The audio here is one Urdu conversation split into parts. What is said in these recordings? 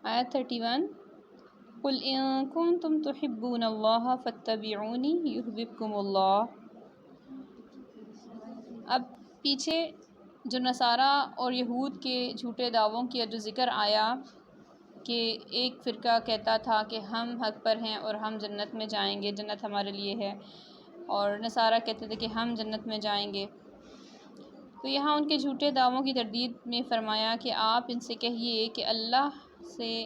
آیت 31، قل ان کنتم تحبون اللہ فاتبعونی یحببکم اللہ۔ اب پیچھے جو نصارہ اور یہود کے جھوٹے دعووں کی جو ذکر آیا کہ ایک فرقہ کہتا تھا کہ ہم حق پر ہیں اور ہم جنت میں جائیں گے، جنت ہمارے لیے ہے، اور نصارہ کہتے تھے کہ ہم جنت میں جائیں گے۔ تو یہاں ان کے جھوٹے دعووں کی تردید میں فرمایا کہ آپ ان سے کہیے کہ اللہ سے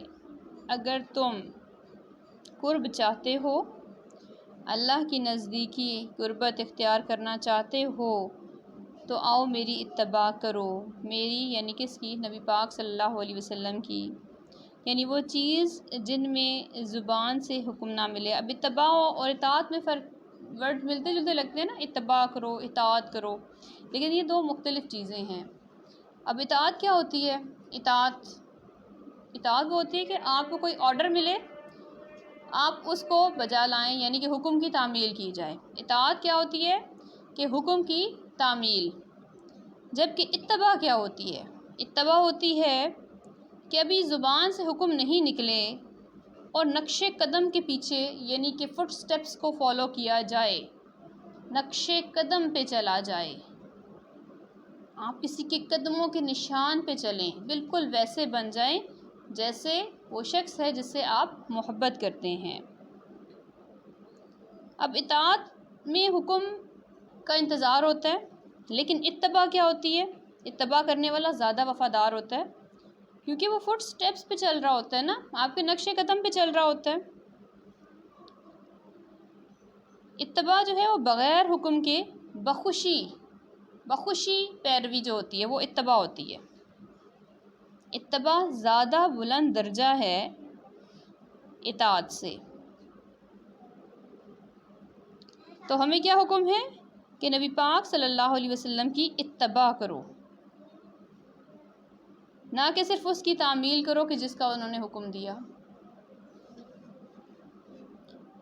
اگر تم قرب چاہتے ہو، اللہ کی نزدیکی قربت اختیار کرنا چاہتے ہو، تو آؤ میری اتباع کرو۔ میری یعنی کس کی؟ نبی پاک صلی اللہ علیہ وسلم کی، یعنی وہ چیز جن میں زبان سے حکم نہ ملے۔ اب اتباع اور اطاعت میں فرق، ورڈ ملتے جلتے لگتے ہیں نا، اتباع کرو، اطاعت کرو، لیکن یہ دو مختلف چیزیں ہیں۔ اب اطاعت کیا ہوتی ہے؟ اطاعت وہ ہوتی ہے کہ آپ کو کوئی آرڈر ملے، آپ اس کو بجا لائیں، یعنی کہ حکم کی تعمیل کی جائے۔ اطاعت کیا ہوتی ہے؟ کہ حکم کی تعمیل۔ جبکہ اتباع کیا ہوتی ہے؟ اتباع ہوتی ہے کہ ابھی زبان سے حکم نہیں نکلے اور نقش قدم کے پیچھے، یعنی کہ فٹ سٹیپس کو فالو کیا جائے، نقش قدم پہ چلا جائے، آپ کسی کے قدموں کے نشان پہ چلیں، بالکل ویسے بن جائیں جیسے وہ شخص ہے جس سے آپ محبت کرتے ہیں۔ اب اطاعت میں حکم کا انتظار ہوتا ہے، لیکن اتباع کیا ہوتی ہے؟ اتباع کرنے والا زیادہ وفادار ہوتا ہے، کیونکہ وہ فٹ سٹیپس پہ چل رہا ہوتا ہے نا، آپ کے نقش قدم پہ چل رہا ہوتا ہے۔ اتباع جو ہے وہ بغیر حکم کے بخوشی پیروی جو ہوتی ہے وہ اتباع ہوتی ہے۔ اتباع زیادہ بلند درجہ ہے اطاعت سے۔ تو ہمیں کیا حکم ہے؟ کہ نبی پاک صلی اللہ علیہ وسلم کی اتباع کرو، نہ کہ صرف اس کی تعمیل کرو کہ جس کا انہوں نے حکم دیا،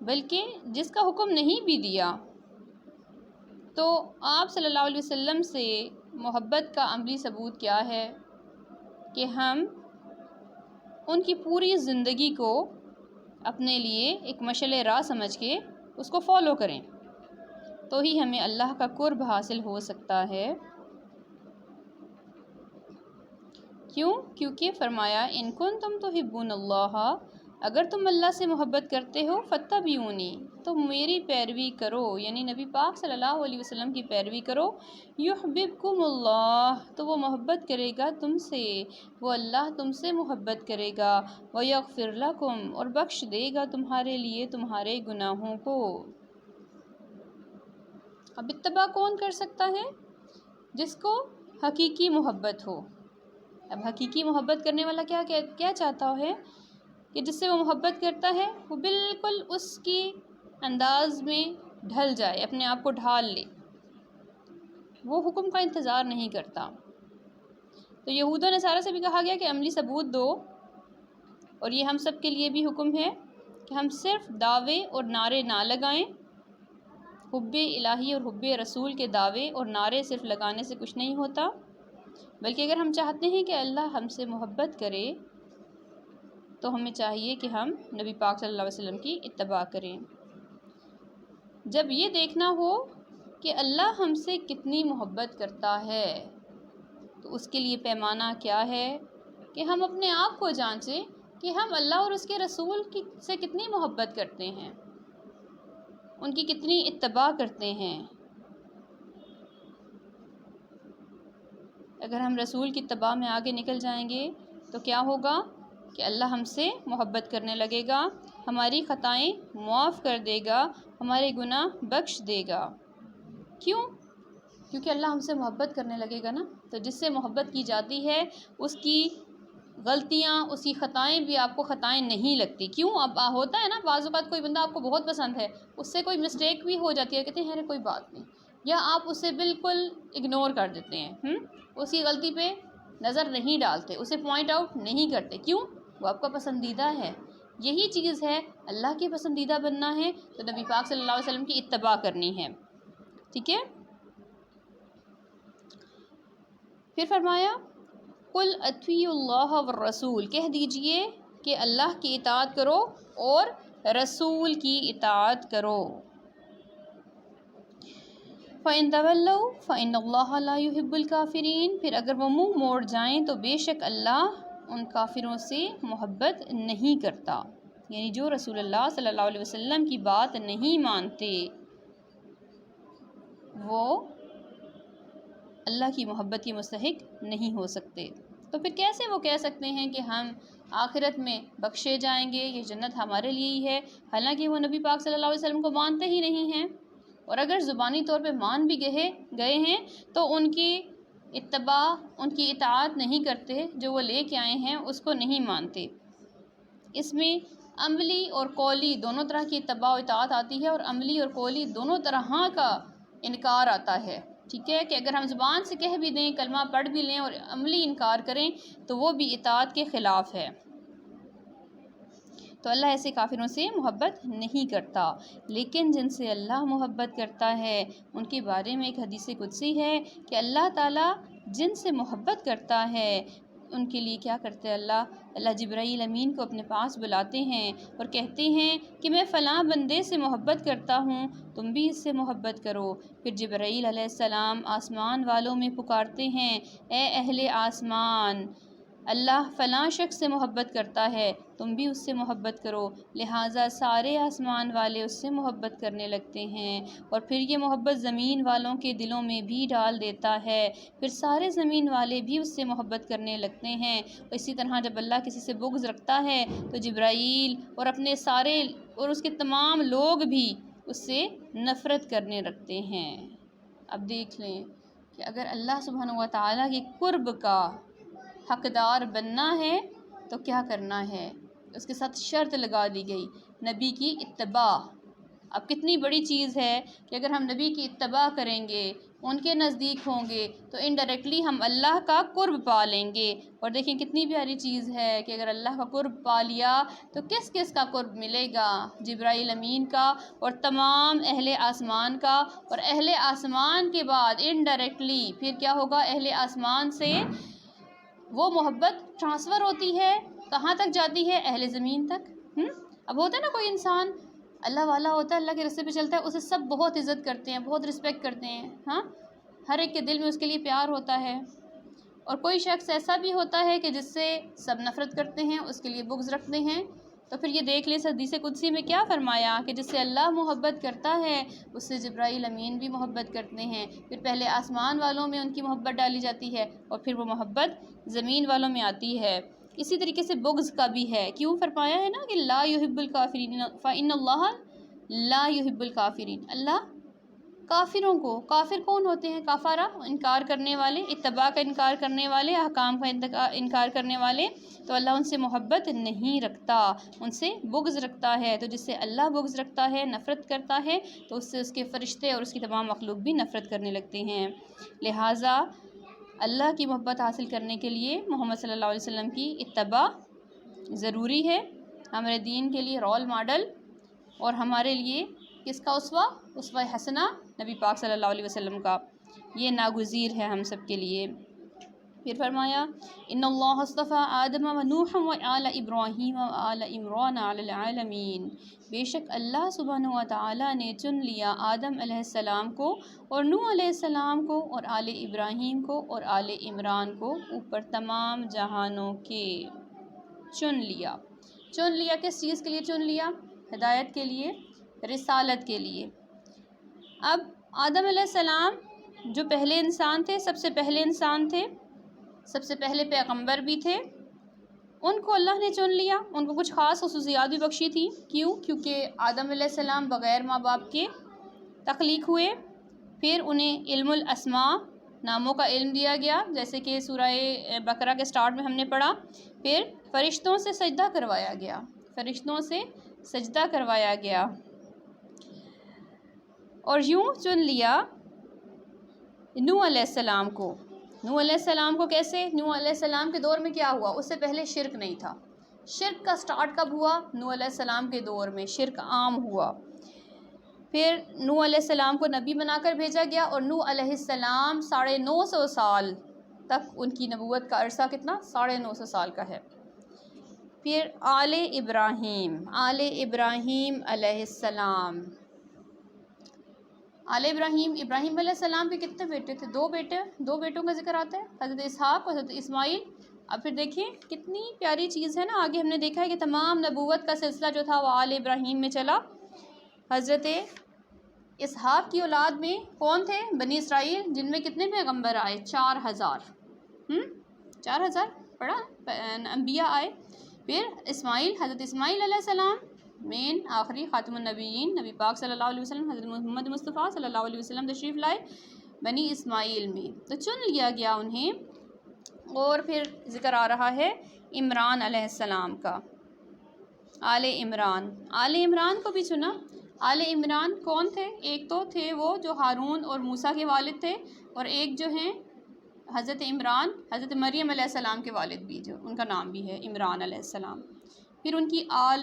بلکہ جس کا حکم نہیں بھی دیا۔ تو آپ صلی اللہ علیہ وسلم سے محبت کا عملی ثبوت کیا ہے؟ کہ ہم ان کی پوری زندگی کو اپنے لیے ایک مشعل راہ سمجھ کے اس کو فالو کریں، تو ہی ہمیں اللہ کا قرب حاصل ہو سکتا ہے۔ کیوں؟ کیونکہ فرمایا ان کنتم تحبون اللہ، اگر تم اللہ سے محبت کرتے ہو فاتبعونی، تو میری پیروی کرو، یعنی نبی پاک صلی اللہ علیہ وسلم کی پیروی کرو۔ یحببکم اللہ، تو وہ محبت کرے گا تم سے، وہ اللہ تم سے محبت کرے گا۔ ویغفر لکم، اور بخش دے گا تمہارے لیے تمہارے گناہوں کو۔ اب اتباع کون کر سکتا ہے؟ جس کو حقیقی محبت ہو۔ اب حقیقی محبت کرنے والا کیا چاہتا ہے؟ کہ جس سے وہ محبت کرتا ہے وہ بالکل اس کی انداز میں ڈھل جائے، اپنے آپ کو ڈھال لے، وہ حکم کا انتظار نہیں کرتا۔ تو یہود و نصارہ سے بھی کہا گیا کہ عملی ثبوت دو، اور یہ ہم سب کے لیے بھی حکم ہے کہ ہم صرف دعوے اور نعرے نہ لگائیں۔ حب الہی اور حب رسول کے دعوے اور نعرے صرف لگانے سے کچھ نہیں ہوتا، بلکہ اگر ہم چاہتے ہیں کہ اللہ ہم سے محبت کرے تو ہمیں چاہیے کہ ہم نبی پاک صلی اللہ علیہ وسلم کی اتباع کریں۔ جب یہ دیکھنا ہو کہ اللہ ہم سے کتنی محبت کرتا ہے، تو اس کے لیے پیمانہ کیا ہے؟ کہ ہم اپنے آپ کو جانچیں کہ ہم اللہ اور اس کے رسول سے کتنی محبت کرتے ہیں، ان کی کتنی اتباع کرتے ہیں۔ اگر ہم رسول کی اتباع میں آگے نکل جائیں گے تو کیا ہوگا؟ کہ اللہ ہم سے محبت کرنے لگے گا، ہماری خطائیں معاف کر دے گا، ہمارے گناہ بخش دے گا۔ کیوں؟ کیونکہ اللہ ہم سے محبت کرنے لگے گا نا، تو جس سے محبت کی جاتی ہے اس کی غلطیاں، اس کی خطائیں بھی آپ کو خطائیں نہیں لگتی۔ کیوں؟ اب ہوتا ہے نا بعض اوقات کوئی بندہ آپ کو بہت پسند ہے، اس سے کوئی مسٹیک بھی ہو جاتی ہے، کہتے ہیں ارے کوئی بات نہیں، یا آپ اسے بالکل اگنور کر دیتے ہیں، اس کی غلطی پہ نظر نہیں ڈالتے، اسے پوائنٹ آؤٹ نہیں کرتے۔ کیوں؟ وہ آپ کا پسندیدہ ہے۔ یہی چیز ہے، اللہ کے پسندیدہ بننا ہے تو نبی پاک صلی اللہ علیہ وسلم کی اتباع کرنی ہے، ٹھیک ہے؟ پھر فرمایا قل اطیعوا اللہ والرسول، کہہ دیجئے کہ اللہ کی اطاعت کرو اور رسول کی اطاعت کرو۔ فَإِن تَوَلَّوْا فَإِنَّ اللَّهَ لَا يُحِبُّ الْكَافِرِينَ، پھر اگر وہ منہ موڑ جائیں تو بے شک اللہ ان کافروں سے محبت نہیں کرتا، یعنی جو رسول اللہ صلی اللہ علیہ وسلم کی بات نہیں مانتے وہ اللہ کی محبت کے مستحق نہیں ہو سکتے۔ تو پھر کیسے وہ کہہ سکتے ہیں کہ ہم آخرت میں بخشے جائیں گے، یہ جنت ہمارے لیے ہی ہے، حالانکہ وہ نبی پاک صلی اللہ علیہ وسلم کو مانتے ہی نہیں ہیں، اور اگر زبانی طور پہ مان بھی گئے ہیں تو ان کی اتباع، ان کی اطاعت نہیں کرتے، جو وہ لے کے آئے ہیں اس کو نہیں مانتے۔ اس میں عملی اور قولی دونوں طرح کی اتباع و اطاعت آتی ہے، اور عملی اور قولی دونوں طرح کا انکار آتا ہے، ٹھیک ہے، کہ اگر ہم زبان سے کہہ بھی دیں، کلمہ پڑھ بھی لیں اور عملی انکار کریں تو وہ بھی اطاعت کے خلاف ہے۔ تو اللہ ایسے کافروں سے محبت نہیں کرتا، لیکن جن سے اللہ محبت کرتا ہے ان کے بارے میں ایک حدیث قدسی ہے کہ اللہ تعالیٰ جن سے محبت کرتا ہے ان کے لیے کیا کرتے ہیں، اللہ جبرائیل امین کو اپنے پاس بلاتے ہیں اور کہتے ہیں کہ میں فلاں بندے سے محبت کرتا ہوں، تم بھی اس سے محبت کرو۔ پھر جبرائیل علیہ السلام آسمان والوں میں پکارتے ہیں، اے اہل آسمان، اللہ فلاں شخص سے محبت کرتا ہے، تم بھی اس سے محبت کرو، لہٰذا سارے آسمان والے اس سے محبت کرنے لگتے ہیں، اور پھر یہ محبت زمین والوں کے دلوں میں بھی ڈال دیتا ہے، پھر سارے زمین والے بھی اس سے محبت کرنے لگتے ہیں۔ اور اسی طرح جب اللہ کسی سے بغض رکھتا ہے تو جبرائیل اور اس کے تمام لوگ بھی اس سے نفرت کرنے لگتے ہیں۔ اب دیکھ لیں کہ اگر اللہ سبحانہ و تعالیٰ کے قرب کا حقدار بننا ہے تو کیا کرنا ہے، اس کے ساتھ شرط لگا دی گئی، نبی کی اتباع۔ اب کتنی بڑی چیز ہے کہ اگر ہم نبی کی اتباع کریں گے، ان کے نزدیک ہوں گے تو انڈائریکٹلی ہم اللہ کا قرب پا لیں گے۔ اور دیکھیں کتنی پیاری چیز ہے کہ اگر اللہ کا قرب پا لیا تو کس کس کا قرب ملے گا، جبرائیل امین کا اور تمام اہل آسمان کا، اور اہل آسمان کے بعد انڈائریکٹلی پھر کیا ہوگا، اہل آسمان سے وہ محبت ٹرانسفر ہوتی ہے، کہاں تک جاتی ہے، اہل زمین تک۔ اب ہوتا ہے نا کوئی انسان اللہ والا ہوتا ہے، اللہ کے راستے پہ چلتا ہے، اسے سب بہت عزت کرتے ہیں، بہت رسپیکٹ کرتے ہیں، ہاں، ہر ایک کے دل میں اس کے لیے پیار ہوتا ہے۔ اور کوئی شخص ایسا بھی ہوتا ہے کہ جس سے سب نفرت کرتے ہیں، اس کے لیے بغض رکھتے ہیں۔ تو پھر یہ دیکھ لیں حدیث قدسی میں کیا فرمایا کہ جس سے اللہ محبت کرتا ہے اس سے جبرائیل امین بھی محبت کرتے ہیں، پھر پہلے آسمان والوں میں ان کی محبت ڈالی جاتی ہے اور پھر وہ محبت زمین والوں میں آتی ہے۔ اسی طریقے سے بغض کا بھی ہے، کیوں فرمایا ہے نا کہ لا یحب الکافرین، فإن اللہ لا یحب الکافرین، اللہ کافروں کو، کافر کون ہوتے ہیں، کافرہ انکار کرنے والے، اتباع کا انکار کرنے والے، احکام کا انکار کرنے والے، تو اللہ ان سے محبت نہیں رکھتا، ان سے بغض رکھتا ہے۔ تو جس سے اللہ بغض رکھتا ہے، نفرت کرتا ہے، تو اس سے اس کے فرشتے اور اس کی تمام مخلوق بھی نفرت کرنے لگتے ہیں۔ لہٰذا اللہ کی محبت حاصل کرنے کے لیے محمد صلی اللہ علیہ وسلم کی اتباع ضروری ہے، ہمارے دین کے لیے رول ماڈل، اور ہمارے لیے کس کا اسوہ حسنہ، نبی پاک صلی اللہ علیہ وسلم کا، یہ ناگزیر ہے ہم سب کے لیے۔ پھر فرمایا ان اللہ اصطفیٰ آدم و نوح و آل ابراہیم و آل عمران علی العالمین، بے شک اللہ سبحانہ و تعالیٰ نے چن لیا آدم علیہ السلام کو اور نوح علیہ السلام کو اور آل ابراہیم کو اور آل عمران کو اوپر تمام جہانوں کے۔ چن لیا کس چیز کے لیے چن لیا، ہدایت کے لیے، رسالت کے لیے۔ اب آدم علیہ السلام جو پہلے انسان تھے، سب سے پہلے انسان تھے، سب سے پہلے پیغمبر بھی تھے، ان کو اللہ نے چن لیا، ان کو کچھ خاص خصوصیات بھی بخشی تھی۔ کیوں؟ کیونکہ آدم علیہ السلام بغیر ماں باپ کے تخلیق ہوئے، پھر انہیں علم الاسماء ناموں کا علم دیا گیا، جیسے کہ سورہ بقرہ کے سٹارٹ میں ہم نے پڑھا، پھر فرشتوں سے سجدہ کروایا گیا، اور یوں چن لیا نوح علیہ السلام کو۔ نوح علیہ السلام کو کیسے؟ نوح علیہ السلام کے دور میں کیا ہوا، اس سے پہلے شرک نہیں تھا۔ شرک کا سٹارٹ کب ہوا؟ نوح علیہ السلام کے دور میں شرک عام ہوا، پھر نوح علیہ السلام کو نبی بنا کر بھیجا گیا، اور نوح علیہ السلام 950 سال تک، ان کی نبوت کا عرصہ کتنا، 950 سال کا ہے۔ پھر آل ابراہیم علیہ السلام. آل ابراہیم علیہ السلام کے کتنے بیٹے تھے؟ 2 بیٹے، 2 بیٹوں کا ذکر آتا ہے، حضرت اسحاق اور حضرت اسماعیل. اب پھر دیکھیں کتنی پیاری چیز ہے نا، آگے ہم نے دیکھا ہے کہ تمام نبوت کا سلسلہ جو تھا وہ آل ابراہیم میں چلا. حضرت اسحاق کی اولاد میں کون تھے؟ بنی اسرائیل، جن میں کتنے پیغمبر آئے؟ 4000. 4000 پڑھا انبیاء آئے. پھر اسماعیل، حضرت اسماعیل علیہ السلام مین آخری خاتم النبیین، نبی پاک صلی اللہ علیہ وسلم، حضرت محمد مصطفیٰ صلی اللہ علیہ وسلم تشریف لائے بنی اسماعیل میں، تو چن لیا گیا انہیں. اور پھر ذکر آ رہا ہے عمران علیہ السلام کا، آل عمران کو بھی چنا. آل عمران کون تھے؟ ایک تو تھے وہ جو ہارون اور موسیٰ کے والد تھے، اور ایک جو ہیں حضرت عمران حضرت مریم علیہ السلام کے والد بھی، جو ان کا نام بھی ہے عمران علیہ السلام. پھر ان کی آل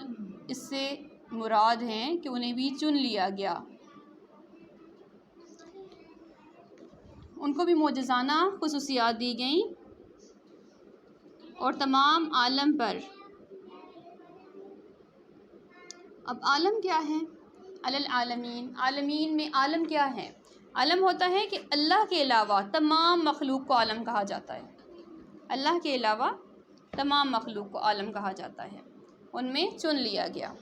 اس سے مراد ہیں کہ انہیں بھی چن لیا گیا، ان کو بھی معجزانہ خصوصیات دی گئیں. اور تمام عالم پر، اب عالم کیا ہے؟ العالمین، عالمین میں عالم کیا ہے؟ عالم ہوتا ہے کہ اللہ کے علاوہ تمام مخلوق کو عالم کہا جاتا ہے. اللہ کے علاوہ تمام مخلوق کو عالم کہا جاتا ہے، ان میں چن لیا گیا.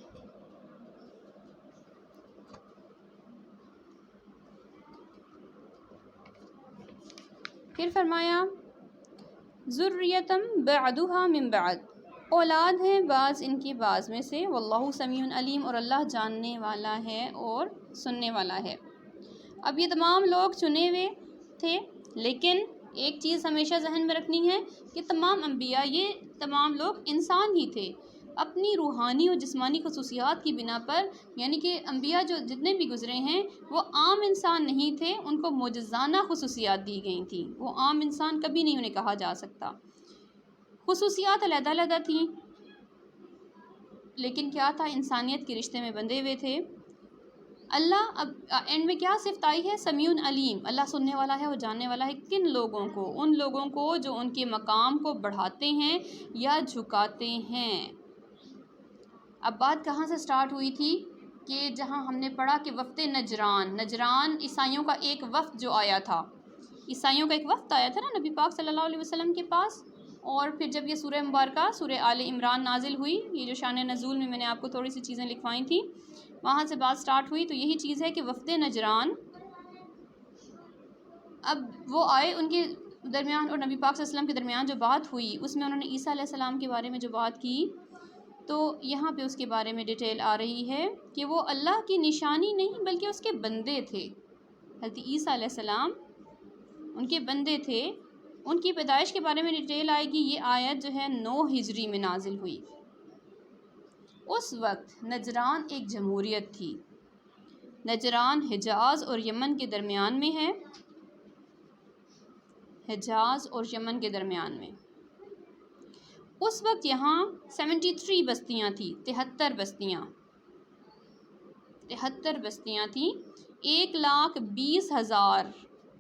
پھر فرمایا ذریتم بعدها من بعد، اولاد ہیں بعض ان کی بعض میں سے، واللہ سمیع علیم، اور اللہ جاننے والا ہے اور سننے والا ہے. اب یہ تمام لوگ چنے ہوئے تھے، لیکن ایک چیز ہمیشہ ذہن میں رکھنی ہے کہ تمام انبیاء یہ تمام لوگ انسان ہی تھے، اپنی روحانی اور جسمانی خصوصیات کی بنا پر. یعنی کہ انبیاء جو جتنے بھی گزرے ہیں وہ عام انسان نہیں تھے، ان کو معجزانہ خصوصیات دی گئی تھیں. وہ عام انسان کبھی نہیں انہیں کہا جا سکتا. خصوصیات علیحدہ علیحدہ تھیں، لیکن کیا تھا؟ انسانیت کے رشتے میں بندھے ہوئے تھے. اللہ اب اینڈ میں کیا صفت آئی ہے؟ سمیع علیم، اللہ سننے والا ہے اور جاننے والا ہے. کن لوگوں کو؟ ان لوگوں کو جو ان کے مقام کو بڑھاتے ہیں یا جھکاتے ہیں. اب بات کہاں سے سٹارٹ ہوئی تھی کہ جہاں ہم نے پڑھا کہ وفد نجران عیسائیوں کا ایک وفد جو آیا تھا، عیسائیوں کا ایک وفد آیا تھا نا نبی پاک صلی اللہ علیہ وسلم کے پاس. اور پھر جب یہ سورہ مبارکہ سورہ آل عمران نازل ہوئی، یہ جو شان نزول میں نے آپ کو تھوڑی سی چیزیں لکھوائی تھیں، وہاں سے بات سٹارٹ ہوئی. تو یہی چیز ہے کہ وفد نجران اب وہ آئے، ان کے درمیان اور نبی پاک صلی اللہ علیہ وسلم کے درمیان جو بات ہوئی اس میں انہوں نے عیسیٰ علیہ السلام کے بارے میں جو بات کی، تو یہاں پہ اس کے بارے میں ڈیٹیل آ رہی ہے کہ وہ اللہ کی نشانی نہیں بلکہ اس کے بندے تھے. حضرت عیسیٰ علیہ السلام ان کے بندے تھے. ان کی پیدائش کے بارے میں ڈیٹیل آئے گی. یہ آیت جو ہے 9 ہجری میں نازل ہوئی. اس وقت نجران ایک جمہوریت تھی. نجران حجاز اور یمن کے درمیان میں ہے، حجاز اور یمن کے درمیان میں. اس وقت یہاں 73 بستیاں تھیں، 73 بستیاں تھیں. 1,20,000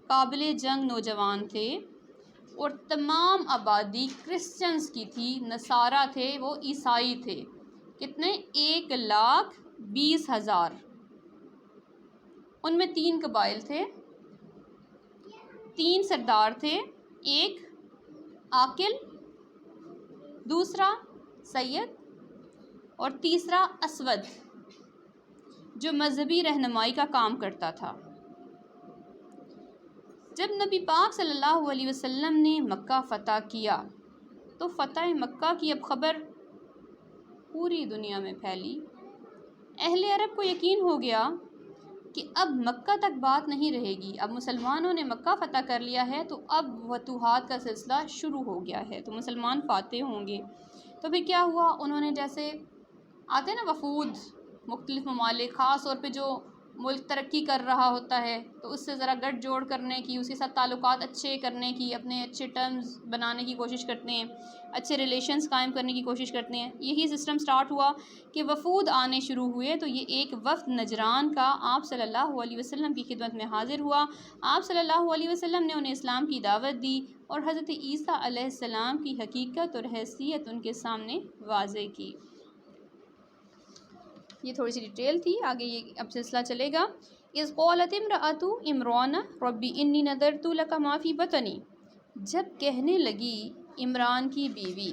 قابل جنگ نوجوان تھے، اور تمام آبادی کرسچنز کی تھی، نصارہ تھے، وہ عیسائی تھے. کتنے؟ 1,20,000. ان میں 3 قبائل تھے، 3 سردار تھے، ایک عاقل، دوسرا سید، اور تیسرا اسود جو مذہبی رہنمائی کا کام کرتا تھا. جب نبی پاک صلی اللہ علیہ وسلم نے مکہ فتح کیا تو فتح مکہ کی اب خبر پوری دنیا میں پھیلی. اہل عرب کو یقین ہو گیا کہ اب مکہ تک بات نہیں رہے گی، اب مسلمانوں نے مکہ فتح کر لیا ہے تو اب فتوحات کا سلسلہ شروع ہو گیا ہے، تو مسلمان فاتح ہوں گے. تو پھر کیا ہوا؟ انہوں نے جیسے آتے نا وفود مختلف ممالک، خاص طور پہ جو ملک ترقی کر رہا ہوتا ہے تو اس سے ذرا گٹھ جوڑ کرنے کی، اس کے ساتھ تعلقات اچھے کرنے کی، اپنے اچھے ٹرمز بنانے کی کوشش کرتے ہیں، اچھے ریلیشنز قائم کرنے کی کوشش کرتے ہیں۔ یہی سسٹم سٹارٹ ہوا کہ وفود آنے شروع ہوئے، تو یہ ایک وفد نجران کا آپ صلی اللہ علیہ وسلم کی خدمت میں حاضر ہوا۔ آپ صلی اللہ علیہ وسلم نے انہیں اسلام کی دعوت دی اور حضرت عیسیٰ علیہ السلام کی حقیقت اور حیثیت ان کے سامنے واضح کی۔ یہ تھوڑی سی ڈیٹیل تھی، آگے یہ اب سلسلہ چلے گا۔ اذ قالت امرأۃ عمران ربی انی نذرت لک ما فی بطنی، جب کہنے لگی عمران کی بیوی،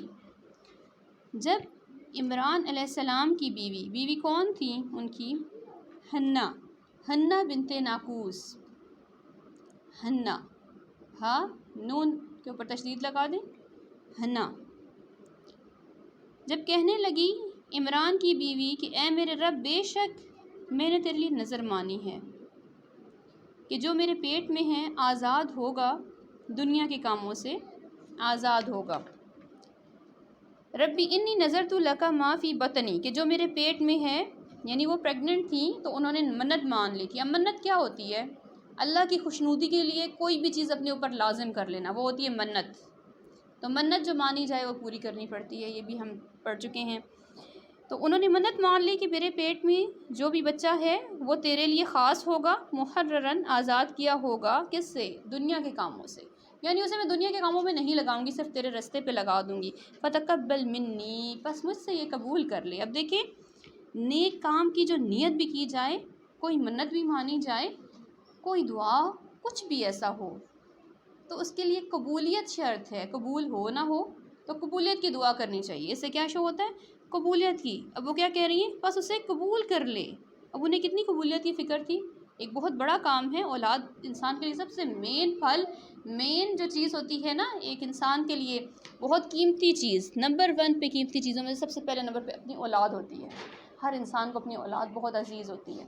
جب عمران علیہ السلام کی بیوی کون تھی ان کی؟ حنہ بنت ناقوس، حنہ، ہاں نون کے اوپر تشدید لگا دیں، حنہ، جب کہنے لگی عمران کی بیوی کہ اے میرے رب، بے شک میں نے تیرے لیے نظر مانی ہے کہ جو میرے پیٹ میں ہے آزاد ہوگا، دنیا کے کاموں سے آزاد ہوگا۔ ربی انی نذرت لک ما فی بطنی، کہ جو میرے پیٹ میں ہے، یعنی وہ پریگننٹ تھیں تو انہوں نے منت مان لی تھی۔ اب منت کیا ہوتی ہے؟ اللہ کی خوشنودی کے لیے کوئی بھی چیز اپنے اوپر لازم کر لینا، وہ ہوتی ہے منت۔ تو منت جو مانی جائے وہ پوری کرنی پڑتی ہے، یہ بھی ہم پڑھ چکے ہیں۔ تو انہوں نے منت مان لی کہ میرے پیٹ میں جو بھی بچہ ہے وہ تیرے لیے خاص ہوگا، محررن، آزاد کیا ہوگا، کس سے؟ دنیا کے کاموں سے، یعنی اسے میں دنیا کے کاموں میں نہیں لگاؤں گی، صرف تیرے رستے پہ لگا دوں گی۔ فتقبل منی، بس مجھ سے یہ قبول کر لے۔ اب دیکھیں، نیک کام کی جو نیت بھی کی جائے، کوئی منت بھی مانی جائے، کوئی دعا، کچھ بھی ایسا ہو تو اس کے لیے قبولیت شرط ہے، قبول ہو نہ ہو تو قبولیت کی دعا کرنی چاہیے۔ اس سے کیا شو ہوتا ہے؟ قبولیت کی۔ اب وہ کیا کہہ رہی ہیں؟ بس اسے قبول کر لے۔ اب انہیں کتنی قبولیت کی فکر تھی؟ ایک بہت بڑا کام ہے، اولاد انسان کے لیے سب سے مین پھل، مین جو چیز ہوتی ہے نا ایک انسان کے لیے بہت قیمتی چیز، نمبر 1 پہ قیمتی چیزوں میں سب سے پہلے نمبر پہ اپنی اولاد ہوتی ہے۔ ہر انسان کو اپنی اولاد بہت عزیز ہوتی ہے،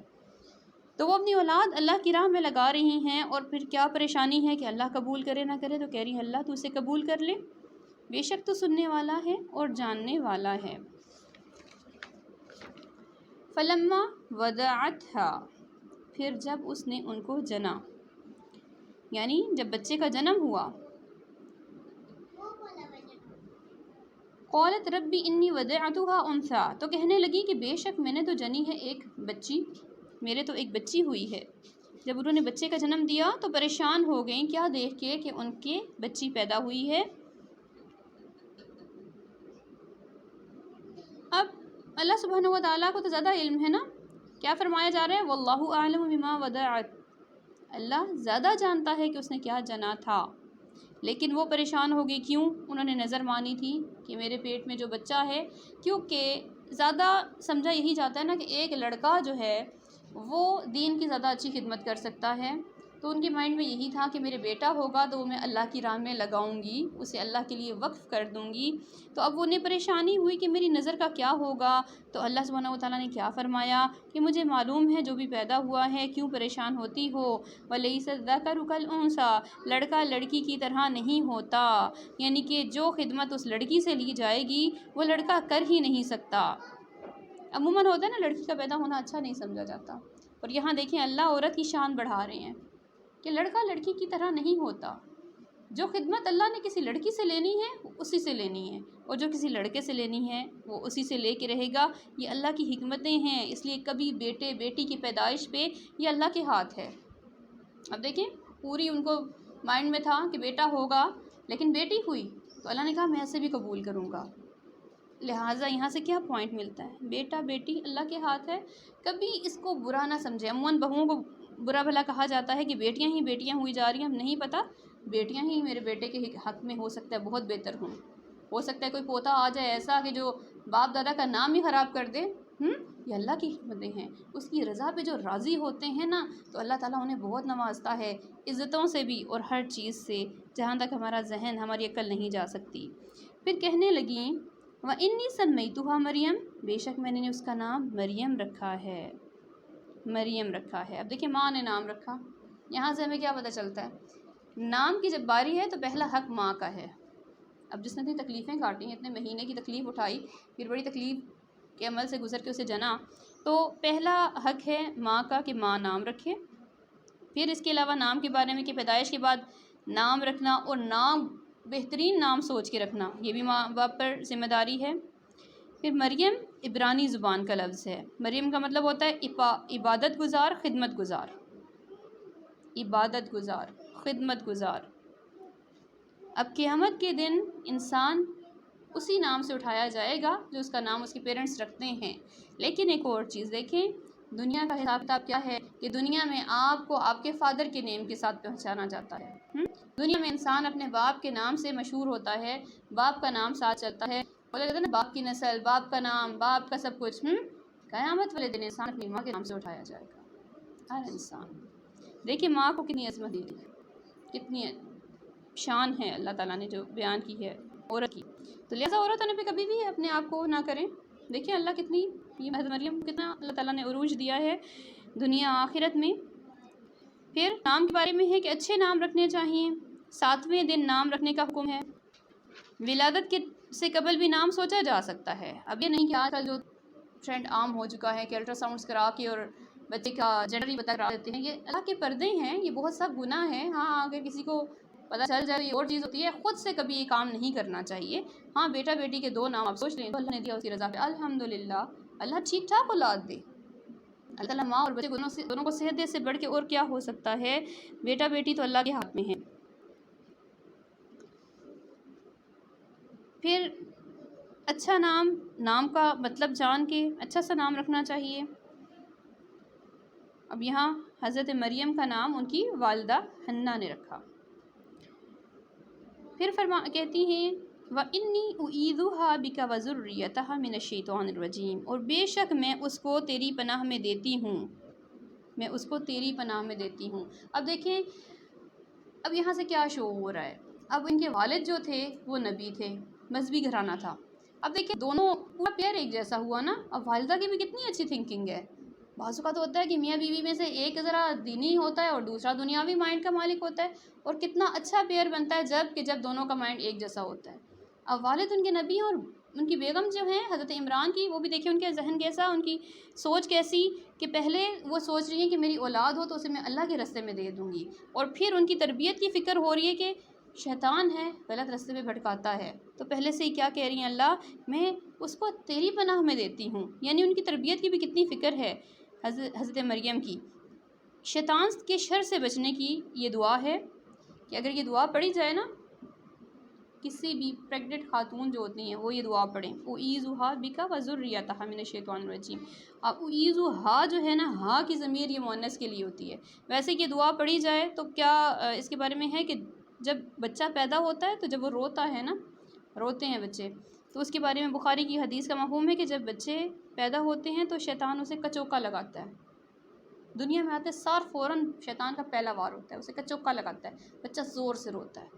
تو وہ اپنی اولاد اللہ کی راہ میں لگا رہی ہیں، اور پھر کیا پریشانی ہے کہ اللہ قبول کرے نہ کرے، تو کہہ رہی ہیں اللہ تو اسے قبول کر لے، بے شک تو سننے والا ہے اور جاننے والا ہے۔ فلما وضعتها، پھر جب اس نے ان کو جنا، یعنی جب بچے کا جنم ہوا، قالت ربی انی وضعتها انثی، تو کہنے لگی کہ بے شک میں نے تو جنی ہے ایک بچی، میرے تو ایک بچی ہوئی ہے۔ جب انہوں نے بچے کا جنم دیا تو پریشان ہو گئیں، کیا دیکھ کے کہ ان کے بچی پیدا ہوئی ہے۔ اب اللہ سبحانہ و تعالیٰ کو تو زیادہ علم ہے نا، کیا فرمایا جا رہا ہے؟ واللہ اعلم بما وضعت، اللہ زیادہ جانتا ہے کہ اس نے کیا جنا تھا، لیکن وہ پریشان ہو گئی، کیوں؟ انہوں نے نظر مانی تھی کہ میرے پیٹ میں جو بچہ ہے، کیونکہ زیادہ سمجھا یہی جاتا ہے نا کہ ایک لڑکا جو ہے وہ دین کی زیادہ اچھی خدمت کر سکتا ہے، تو ان کے مائنڈ میں یہی تھا کہ میرے بیٹا ہوگا تو وہ میں اللہ کی راہ میں لگاؤں گی، اسے اللہ کے لیے وقف کر دوں گی۔ تو اب انہیں پریشانی ہوئی کہ میری نظر کا کیا ہوگا، تو اللہ سبحانہ و تعالیٰ نے کیا فرمایا کہ مجھے معلوم ہے جو بھی پیدا ہوا ہے، کیوں پریشان ہوتی ہو؟ وَلَيْسَ الذَّكَرُ كَالْأُنثىٰ، لڑکا لڑکی کی طرح نہیں ہوتا، یعنی کہ جو خدمت اس لڑکی سے لی جائے گی وہ لڑکا کر ہی نہیں سکتا۔ عموماً ہوتا ہے نا لڑکی کا پیدا ہونا اچھا نہیں سمجھا جاتا، اور یہاں دیکھیں اللہ عورت کی شان بڑھا رہے ہیں کہ لڑکا لڑکی کی طرح نہیں ہوتا، جو خدمت اللہ نے کسی لڑکی سے لینی ہے وہ اسی سے لینی ہے، اور جو کسی لڑکے سے لینی ہے وہ اسی سے لے کے رہے گا۔ یہ اللہ کی حکمتیں ہیں، اس لیے کبھی بیٹے بیٹی کی پیدائش پہ یہ اللہ کے ہاتھ ہے۔ اب دیکھیں پوری ان کو مائنڈ میں تھا کہ بیٹا ہوگا، لیکن بیٹی ہوئی تو اللہ نے کہا میں اسے بھی قبول کروں گا۔ لہٰذا یہاں سے کیا پوائنٹ ملتا ہے؟ بیٹا بیٹی اللہ کے ہاتھ ہے، کبھی اس کو برا نہ سمجھے۔ عموماً بہوؤں کو برا بھلا کہا جاتا ہے کہ بیٹیاں ہی بیٹیاں ہوئی جا رہی ہیں، ہم نہیں پتہ بیٹیاں ہی میرے بیٹے کے حق میں ہو سکتا ہے بہت بہتر ہوں، ہو سکتا ہے کوئی پوتا آ جائے ایسا کہ جو باپ دادا کا نام ہی خراب کر دے۔ یہ اللہ کی حکمتیں ہیں، اس کی رضا پہ جو راضی ہوتے ہیں نا تو اللہ تعالیٰ انہیں بہت نوازتا ہے، عزتوں سے بھی اور ہر چیز سے، جہاں تک ہمارا ذہن ہماری عقل نہیں جا سکتی۔ پھر کہنے لگیں وَإِنِّي سَمَّيْتُهَا مریم، بے شک میں نے اس کا نام مریم رکھا ہے، مریم رکھا ہے۔ اب دیکھیں ماں نے نام رکھا، یہاں سے ہمیں کیا پتہ چلتا ہے؟ نام کی جب باری ہے تو پہلا حق ماں کا ہے۔ اب جس نے اتنی تکلیفیں کاٹی، اتنے مہینے کی تکلیف اٹھائی، پھر بڑی تکلیف کے عمل سے گزر کے اسے جنا، تو پہلا حق ہے ماں کا کہ ماں نام رکھے. پھر اس کے علاوہ نام کے بارے میں کہ پیدائش کے بعد نام رکھنا اور نام بہترین نام سوچ کے رکھنا، یہ بھی ماں باپ پر ذمہ داری ہے. پھر مریم عبرانی زبان کا لفظ ہے. مریم کا مطلب ہوتا ہے عبادت گزار، خدمت گزار. عبادت گزار، خدمت گزار. اب قیامت کے دن انسان اسی نام سے اٹھایا جائے گا جو اس کا نام اس کے پیرنٹس رکھتے ہیں. لیکن ایک اور چیز دیکھیں، دنیا کا حساب کتاب کیا ہے کہ دنیا میں آپ کو آپ کے فادر کے نیم کے ساتھ پہچانا جاتا ہے. دنیا میں انسان اپنے باپ کے نام سے مشہور ہوتا ہے، باپ کا نام ساتھ چلتا ہے. بولا جاتا ہے نا، باپ کی نسل، باپ کا نام، باپ کا سب کچھ. قیامت والے دن انسان اپنی ماں کے نام سے اٹھایا جائے گا، ہر انسان. دیکھیں ماں کو کتنی عظمت دی گئی، کتنی شان ہے اللہ تعالیٰ نے جو بیان کی ہے عورت کی. تو لہٰذا عورت ہونے پہ کبھی بھی اپنے آپ کو نہ کریں. دیکھیں اللہ کتنی، یہ حضرت مریم کو کتنا اللہ تعالیٰ نے عروج دیا ہے دنیا آخرت میں. پھر نام کے بارے میں ہے کہ اچھے نام رکھنے چاہیے. 7ویں دن نام رکھنے کا حکم ہے. ولادت کے سے قبل بھی نام سوچا جا سکتا ہے. اب یہ نہیں کہ آج کل جو ٹرینڈ عام ہو چکا ہے کہ الٹرا ساؤنڈس کرا کے اور بچے کا جنڈر ہی بتا کرا دیتے ہیں، یہ اللہ کے پردے ہیں، یہ بہت سب گناہ ہے. ہاں اگر کسی کو پتہ چل جائے یہ اور چیز ہوتی ہے. خود سے کبھی یہ کام نہیں کرنا چاہیے. ہاں بیٹا بیٹی کے 2 نام آپ سوچ لیں تو اللہ نے دیا اس کی رضا پہ الحمدللہ. اللہ ٹھیک ٹھاک اولاد دے. اللہ تعالیٰ ماں اور بچے دونوں کو صحت دے، سے بڑھ کے اور کیا ہو سکتا ہے. بیٹا بیٹی تو اللہ کے ہاتھ میں ہے. پھر اچھا نام کا مطلب جان کے اچھا سا نام رکھنا چاہیے. اب یہاں حضرت مریم کا نام ان کی والدہ حنہ نے رکھا. پھر کہتی ہیں وَإِنِّي أُعِيذُهَا بِكَ وَذُرِّيَّتَهَا مِنَ الشَّيْطَانِ الرَّجِيمِ، اور بے شک میں اس کو تیری پناہ میں دیتی ہوں، میں اس کو تیری پناہ میں دیتی ہوں. اب دیکھیں اب یہاں سے کیا شو ہو رہا ہے. اب ان کے والد جو تھے وہ نبی تھے، مذہبی گھرانہ تھا. اب دیکھیں دونوں پورا پیئر ایک جیسا ہوا نا. اب والدہ کی بھی کتنی اچھی تھنکنگ ہے. بعض اوقات ہوتا ہے کہ میاں بیوی میں سے ایک ذرا دینی ہوتا ہے اور دوسرا دنیاوی مائنڈ کا مالک ہوتا ہے، اور کتنا اچھا پیئر بنتا ہے جب دونوں کا مائنڈ ایک جیسا ہوتا ہے. اب والد ان کے نبی ہیں اور ان کی بیگم جو ہیں حضرت عمران کی، وہ بھی دیکھیں ان کے ذہن کیسا، ان کی سوچ کیسی کہ پہلے وہ سوچ رہی ہیں کہ میری اولاد ہو تو اسے میں اللہ کے راستے میں دے دوں گی، اور پھر ان کی تربیت کی فکر ہو رہی ہے کہ شیطان ہے، غلط راستے پہ بھٹکاتا ہے. تو پہلے سے ہی کیا کہہ رہی ہیں، اللہ میں اس کو تیری پناہ میں دیتی ہوں. یعنی ان کی تربیت کی بھی کتنی فکر ہے حضرت مریم کی. شیطان کے شر سے بچنے کی یہ دعا ہے کہ اگر یہ دعا پڑھی جائے نا، کسی بھی پریگننٹ خاتون جو ہوتی ہیں وہ یہ دعا پڑھیں، اعیذها بک وذریتها من الشیطان الرجیم. اب اعیذها جو ہے نا، ہا کی ضمیر یہ مؤنث کے لیے ہوتی ہے. ویسے کہ دعا پڑھی جائے تو کیا اس کے بارے میں ہے کہ جب بچہ پیدا ہوتا ہے تو جب وہ روتا ہے نا، روتے ہیں بچے، تو اس کے بارے میں بخاری کی حدیث کا مفہوم ہے کہ جب بچے پیدا ہوتے ہیں تو شیطان اسے کچوکا لگاتا ہے. دنیا میں آتے سار فوراً شیطان کا پہلا وار ہوتا ہے، اسے کچوکا لگاتا ہے، بچہ زور سے روتا ہے،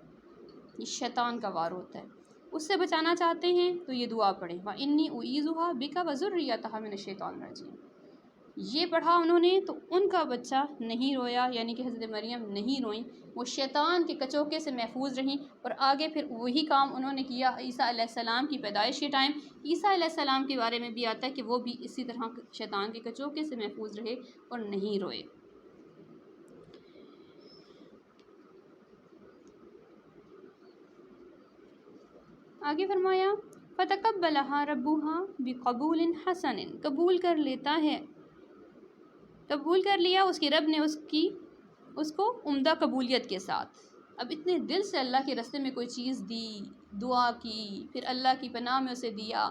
یہ شیطان کا وار ہوتا ہے. اس سے بچانا چاہتے ہیں تو یہ دعا پڑھیں، وَإِنِّي أُعِيذُهَا بِكَ وَذُرِّيَّتَهَا مِنَ الشَّيْطَانِ الرَّجِيمِ. یہ پڑھا انہوں نے تو ان کا بچہ نہیں رویا، یعنی کہ حضرت مریم نہیں روئیں، وہ شیطان کے کچوکے سے محفوظ رہیں. اور آگے پھر وہی کام انہوں نے کیا عیسیٰ علیہ السلام کی پیدائش کے ٹائم. عیسیٰ علیہ السلام کے بارے میں بھی آتا ہے کہ وہ بھی اسی طرح شیطان کے کچوکے سے محفوظ رہے اور نہیں روئے. آگے فرمایا فَتَقَبَّلَهَا رَبُّهَا بِقَبُولٍ حَسَنٍ، قبول کر لیا اس کے رب نے اس کو عمدہ قبولیت کے ساتھ. اب اتنے دل سے اللہ کے راستے میں کوئی چیز دی، دعا کی، پھر اللہ کی پناہ میں اسے دیا،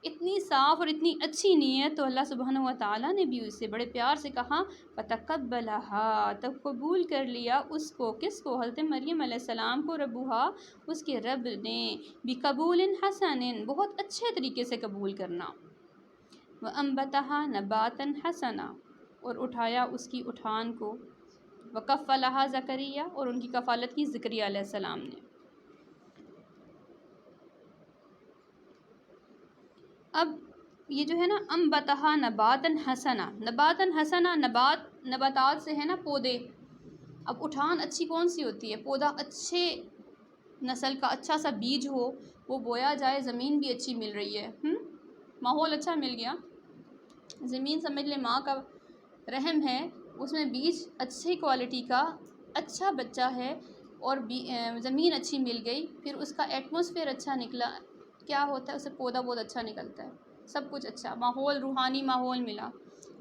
اتنی صاف اور اتنی اچھی نیت. تو اللہ سبحانہ و تعالیٰ نے بھی اس سے بڑے پیار سے کہا فَتَقَبَّلَهَا، تب قبول کر لیا اس کو. کس کو؟ حضرت مریم علیہ السلام کو. ربها، اس کے رب نے. بِقَبُولٍ حَسَنٍ، بہت اچھے طریقے سے قبول کرنا. وَأَنبَتَهَا نَبَاتًا حَسَنًا، اور اٹھایا اس کی اٹھان کو. وَكَفَّلَهَا زَكَرِيَّا، اور ان کی کفالت کی زکریا علیہ السلام نے. اب یہ جو ہے نا انبتها نباتاً حسنا، نباتاً حسنا، نباتات سے ہے نا پودے. اب اٹھان اچھی کون سی ہوتی ہے؟ پودا اچھے نسل کا اچھا سا بیج ہو، وہ بویا جائے، زمین بھی اچھی مل رہی ہے، ماحول اچھا مل گیا، زمین سمجھ لیں ماں کا رحم ہے، اس میں بیج اچھی کوالٹی کا اچھا بچہ ہے، اور زمین اچھی مل گئی، پھر اس کا ایٹماسفیئر اچھا نکلا، کیا ہوتا ہے، اسے پودا بہت اچھا نکلتا ہے، سب کچھ اچھا، ماحول روحانی ماحول ملا،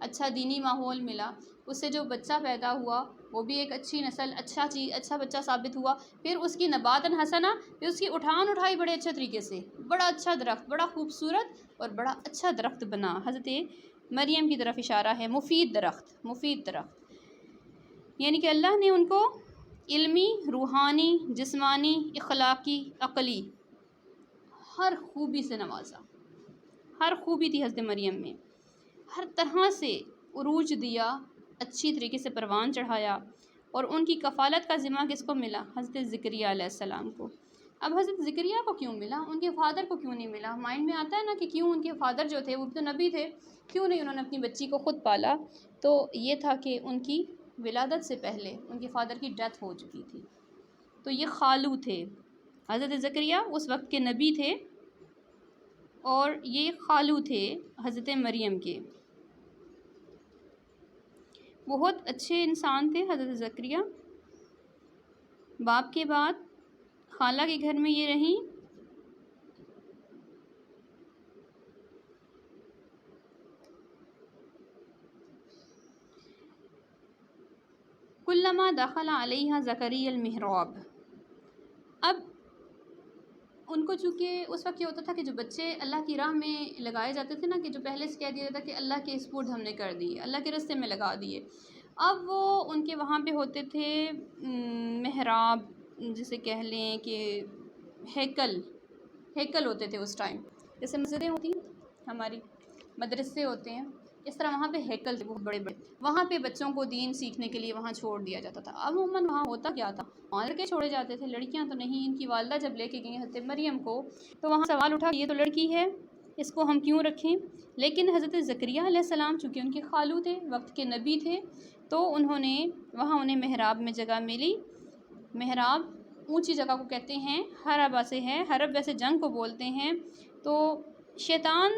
اچھا دینی ماحول ملا، اس سے جو بچہ پیدا ہوا وہ بھی ایک اچھی نسل، اچھا چیز، اچھا بچہ ثابت ہوا، پھر اس کی نباتاً حسنا، پھر اس کی اٹھائی بڑے اچھے طریقے سے، بڑا اچھا درخت، بڑا خوبصورت اور بڑا اچھا درخت بنا۔ حضرت مریم کی طرف اشارہ ہے، مفید درخت، یعنی کہ اللہ نے ان کو علمی، روحانی، جسمانی، اخلاقی، عقلی ہر خوبی سے نوازا، ہر خوبی تھی حضرت مریم میں، ہر طرح سے عروج دیا، اچھی طریقے سے پروان چڑھایا، اور ان کی کفالت کا ذمہ کس کو ملا؟ حضرت زکریا علیہ السلام کو۔ اب حضرت زکریا کو کیوں ملا، ان کے فادر کو کیوں نہیں ملا؟ مائنڈ میں آتا ہے نا کہ کیوں ان کے فادر جو تھے وہ تو نبی تھے، کیوں نہیں انہوں نے اپنی بچی کو خود پالا؟ تو یہ تھا کہ ان کی ولادت سے پہلے ان کے فادر کی ڈیتھ ہو چکی تھی، تو یہ خالو تھے، حضرت زکریا اس وقت کے نبی تھے، اور یہ خالو تھے حضرت مریم کے، بہت اچھے انسان تھے حضرت زکریا، باپ کے بعد خالہ کے گھر میں یہ رہیں، کلما دخل علیہ زکریا المحراب۔ اب ان کو چونکہ اس وقت یہ ہوتا تھا کہ جو بچے اللہ کی راہ میں لگائے جاتے تھے نا، کہ جو پہلے سے کہہ دیا جاتا کہ اللہ کے سپرد ہم نے کر دیے، اللہ کے راستے میں لگا دیے، اب وہ ان کے وہاں پہ ہوتے تھے محراب، جسے کہہ لیں کہ ہیکل ہوتے تھے اس ٹائم، جیسے مسجدیں ہوتی ہیں ہماری، مدرسے ہوتے ہیں، اس طرح وہاں پہ ہیکل تھے بہت بڑے بڑے، وہاں پہ بچوں کو دین سیکھنے کے لیے وہاں چھوڑ دیا جاتا تھا۔ عموماً وہاں ہوتا کیا تھا، وہاں لڑکے چھوڑے جاتے تھے، لڑکیاں تو نہیں۔ ان کی والدہ جب لے کے گئی حضرت مریم کو، تو وہاں سوال اٹھا کہ یہ تو لڑکی ہے، اس کو ہم کیوں رکھیں؟ لیکن حضرت زکریا علیہ السلام چونکہ ان کے خالو تھے، وقت کے نبی تھے، تو انہوں نے وہاں انہیں محراب میں جگہ ملی۔ محراب اونچی جگہ کو کہتے ہیں، حربہ سے ہے، حرب ویسے جنگ کو بولتے ہیں، تو شیطان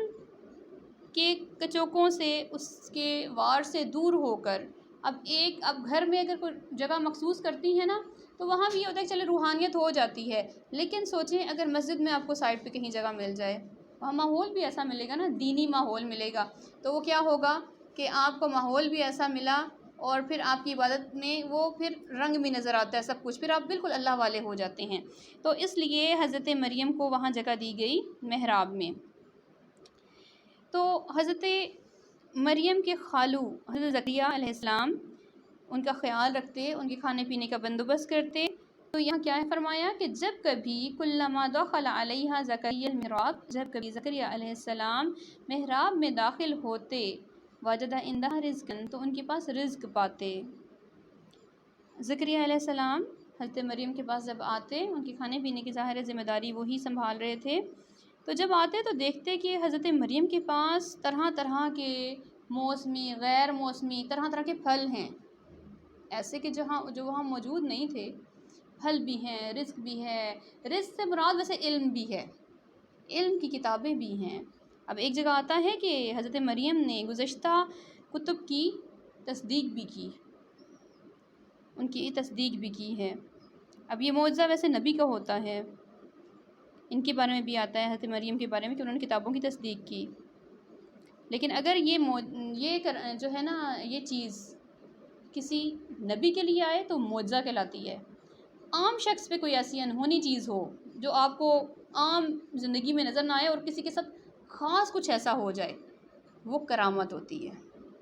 کے کچوکوں سے، اس کے وار سے دور ہو کر، اب گھر میں اگر کوئی جگہ مخصوص کرتی ہے نا، تو وہاں بھی یہ ہوتا ہے کہ چلے روحانیت ہو جاتی ہے، لیکن سوچیں اگر مسجد میں آپ کو سائڈ پہ کہیں جگہ مل جائے، وہاں ماحول بھی ایسا ملے گا نا، دینی ماحول ملے گا، تو وہ کیا ہوگا کہ آپ کو ماحول بھی ایسا ملا، اور پھر آپ کی عبادت میں وہ پھر رنگ بھی نظر آتا ہے سب کچھ، پھر آپ بالکل اللہ والے ہو جاتے ہیں۔ تو اس لیے حضرت مریم کو وہاں جگہ دی گئی محراب میں۔ تو حضرت مریم کے خالو حضرت زکریا علیہ السلام ان کا خیال رکھتے، ان کے کھانے پینے کا بندوبست کرتے، تو یہاں کیا ہے فرمایا کہ جب کبھی کلما دخل علیہ زکریا المحراب، جب کبھی زکریا علیہ السلام محراب میں داخل ہوتے، وجد عندها رزقا، تو ان کے پاس رزق پاتے۔ زکریا علیہ السلام حضرت مریم کے پاس جب آتے، ان کے کھانے پینے کی ظاہر ذمہ داری وہی سنبھال رہے تھے، تو جب آتے تو دیکھتے کہ حضرت مریم کے پاس طرح طرح کے موسمی، غیر موسمی، طرح طرح کے پھل ہیں، ایسے کہ جو وہاں موجود نہیں تھے، پھل بھی ہیں، رزق بھی ہے، رزق سے مراد ویسے علم بھی ہے، علم کی کتابیں بھی ہیں۔ اب ایک جگہ آتا ہے کہ حضرت مریم نے گزشتہ کتب کی تصدیق بھی کی، ان کی تصدیق بھی کی ہے۔ اب یہ معجزہ ویسے نبی کا ہوتا ہے، ان کے بارے میں بھی آتا ہے حضرت مریم کے بارے میں کہ انہوں نے کتابوں کی تصدیق کی، لیکن اگر یہ جو ہے نا یہ چیز کسی نبی کے لیے آئے تو معجزہ کہلاتی ہے۔ عام شخص پہ کوئی ایسی انہونی چیز ہو جو آپ کو عام زندگی میں نظر نہ آئے اور کسی کے ساتھ خاص کچھ ایسا ہو جائے، وہ کرامت ہوتی ہے۔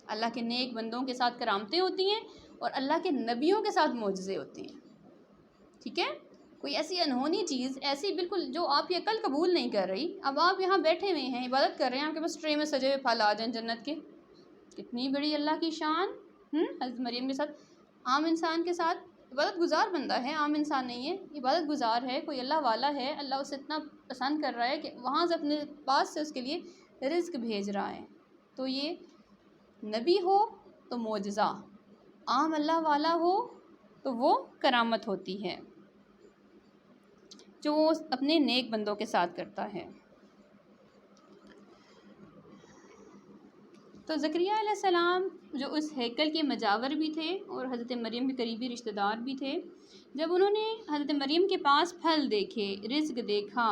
اللہ کے نیک بندوں کے ساتھ کرامتیں ہوتی ہیں، اور اللہ کے نبیوں کے ساتھ معجزے ہوتے ہیں، ٹھیک ہے؟ کوئی ایسی انہونی چیز، ایسی بالکل جو آپ کی عقل قبول نہیں کر رہی، اب آپ یہاں بیٹھے ہوئے ہیں، عبادت کر رہے ہیں، آپ کے پاس ٹرے میں سجے ہوئے پھل آ جائیں جنت کے، کتنی بڑی اللہ کی شان۔ حضرت مریم کے ساتھ، عام انسان کے ساتھ، عبادت گزار بندہ ہے، عام انسان نہیں ہے، عبادت گزار ہے، کوئی اللہ والا ہے، اللہ اسے اتنا پسند کر رہا ہے کہ وہاں سے اپنے پاس سے اس کے لیے رزق بھیج رہا ہے، تو یہ نبی ہو تو معجزہ، عام اللہ والا ہو تو وہ کرامت ہوتی ہے جو وہ اپنے نیک بندوں کے ساتھ کرتا ہے۔ تو زکریا علیہ السلام جو اس ہیکل کے مجاور بھی تھے اور حضرت مریم کے قریبی رشتہ دار بھی تھے، جب انہوں نے حضرت مریم کے پاس پھل دیکھے، رزق دیکھا،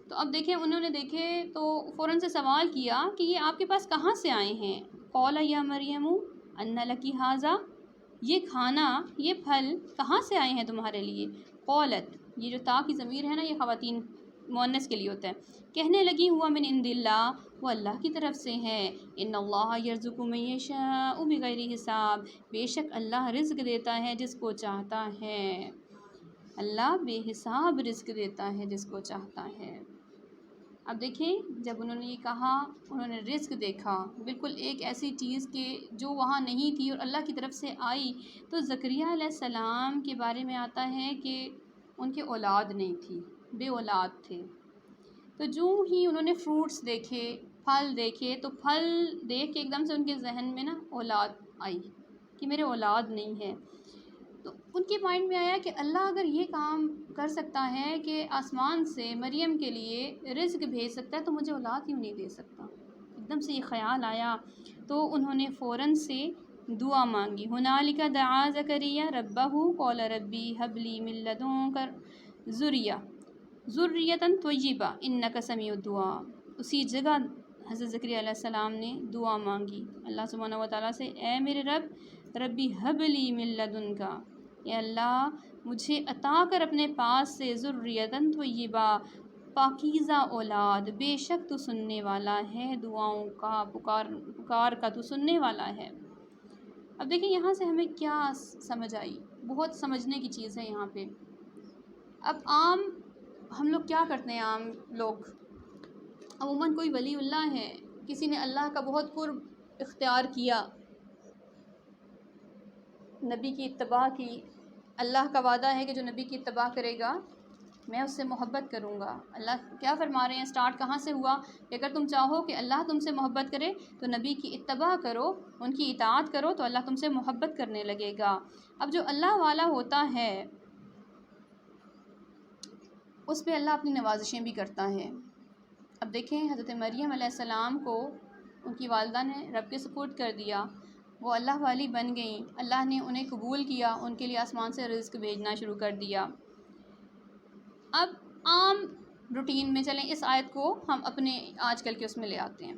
تو اب دیکھیں انہوں نے دیکھے تو فوراً سے سوال کیا کہ یہ آپ کے پاس کہاں سے آئے ہیں؟ قال یا مریم ان لکی ھذا، یہ کھانا، یہ پھل کہاں سے آئے ہیں تمہارے لیے؟ قالت، یہ جو تا کی ضمیر ہے نا، یہ خواتین مؤنث کے لیے ہوتا ہے، کہنے لگی ہوا من عند اللہ، وہ اللہ کی طرف سے ہے، ان اللہ یرزق من یشاء بغیر حساب، بے شک اللہ رزق دیتا ہے جس کو چاہتا ہے، اللہ بے حساب رزق دیتا ہے جس کو چاہتا ہے۔ اب دیکھیں جب انہوں نے یہ کہا، انہوں نے رزق دیکھا، بالکل ایک ایسی چیز کہ جو وہاں نہیں تھی اور اللہ کی طرف سے آئی، تو زکریا علیہ السلام کے بارے میں آتا ہے کہ ان کے اولاد نہیں تھی، بے اولاد تھے۔ تو جو ہی انہوں نے فروٹس دیکھے، پھل دیکھے، تو پھل دیکھ کے ایک دم سے ان کے ذہن میں نا اولاد آئی کہ میرے اولاد نہیں ہے۔ تو ان کے مائنڈ میں آیا کہ اللہ اگر یہ کام کر سکتا ہے کہ آسمان سے مریم کے لیے رزق بھیج سکتا ہے، تو مجھے اولاد کیوں نہیں دے سکتا؟ ایک دم سے یہ خیال آیا، تو انہوں نے فوراً سے دعا مانگی۔ ہنالک دعا زکریا ربہ قال ربی ھب لی من لدنک ذریۃ طیبہ انک سمیع الدعاء۔ اسی جگہ حضرت زکریا علیہ السلام نے دعا مانگی اللہ سبحانہ و تعالیٰ سے، اے میرے ربی ھب لی من لدنک، اے اللہ مجھے عطا کر اپنے پاس سے ذریۃ طیبہ، پاکیزہ اولاد، بے شک تو سننے والا ہے دعاؤں کا، پکار کا تو سننے والا ہے۔ اب دیکھیں یہاں سے ہمیں کیا سمجھ آئی، بہت سمجھنے کی چیز ہے یہاں پہ۔ اب عام ہم لوگ کیا کرتے ہیں، عام لوگ عموماً کوئی ولی اللہ ہے، کسی نے اللہ کا بہت قرب اختیار کیا، نبی کی اتباع کی، اللہ کا وعدہ ہے کہ جو نبی کی اتباع کرے گا میں اس سے محبت کروں گا۔ اللہ کیا فرما رہے ہیں، سٹارٹ کہاں سے ہوا کہ اگر تم چاہو کہ اللہ تم سے محبت کرے تو نبی کی اتباع کرو، ان کی اطاعت کرو، تو اللہ تم سے محبت کرنے لگے گا۔ اب جو اللہ والا ہوتا ہے اس پہ اللہ اپنی نوازشیں بھی کرتا ہے۔ اب دیکھیں حضرت مریم علیہ السلام کو ان کی والدہ نے رب کے سپرد کر دیا، وہ اللہ والی بن گئیں، اللہ نے انہیں قبول کیا، ان کے لیے آسمان سے رزق بھیجنا شروع کر دیا۔ اب عام روٹین میں چلیں، اس آیت کو ہم اپنے آج کل کے اس میں لے آتے ہیں۔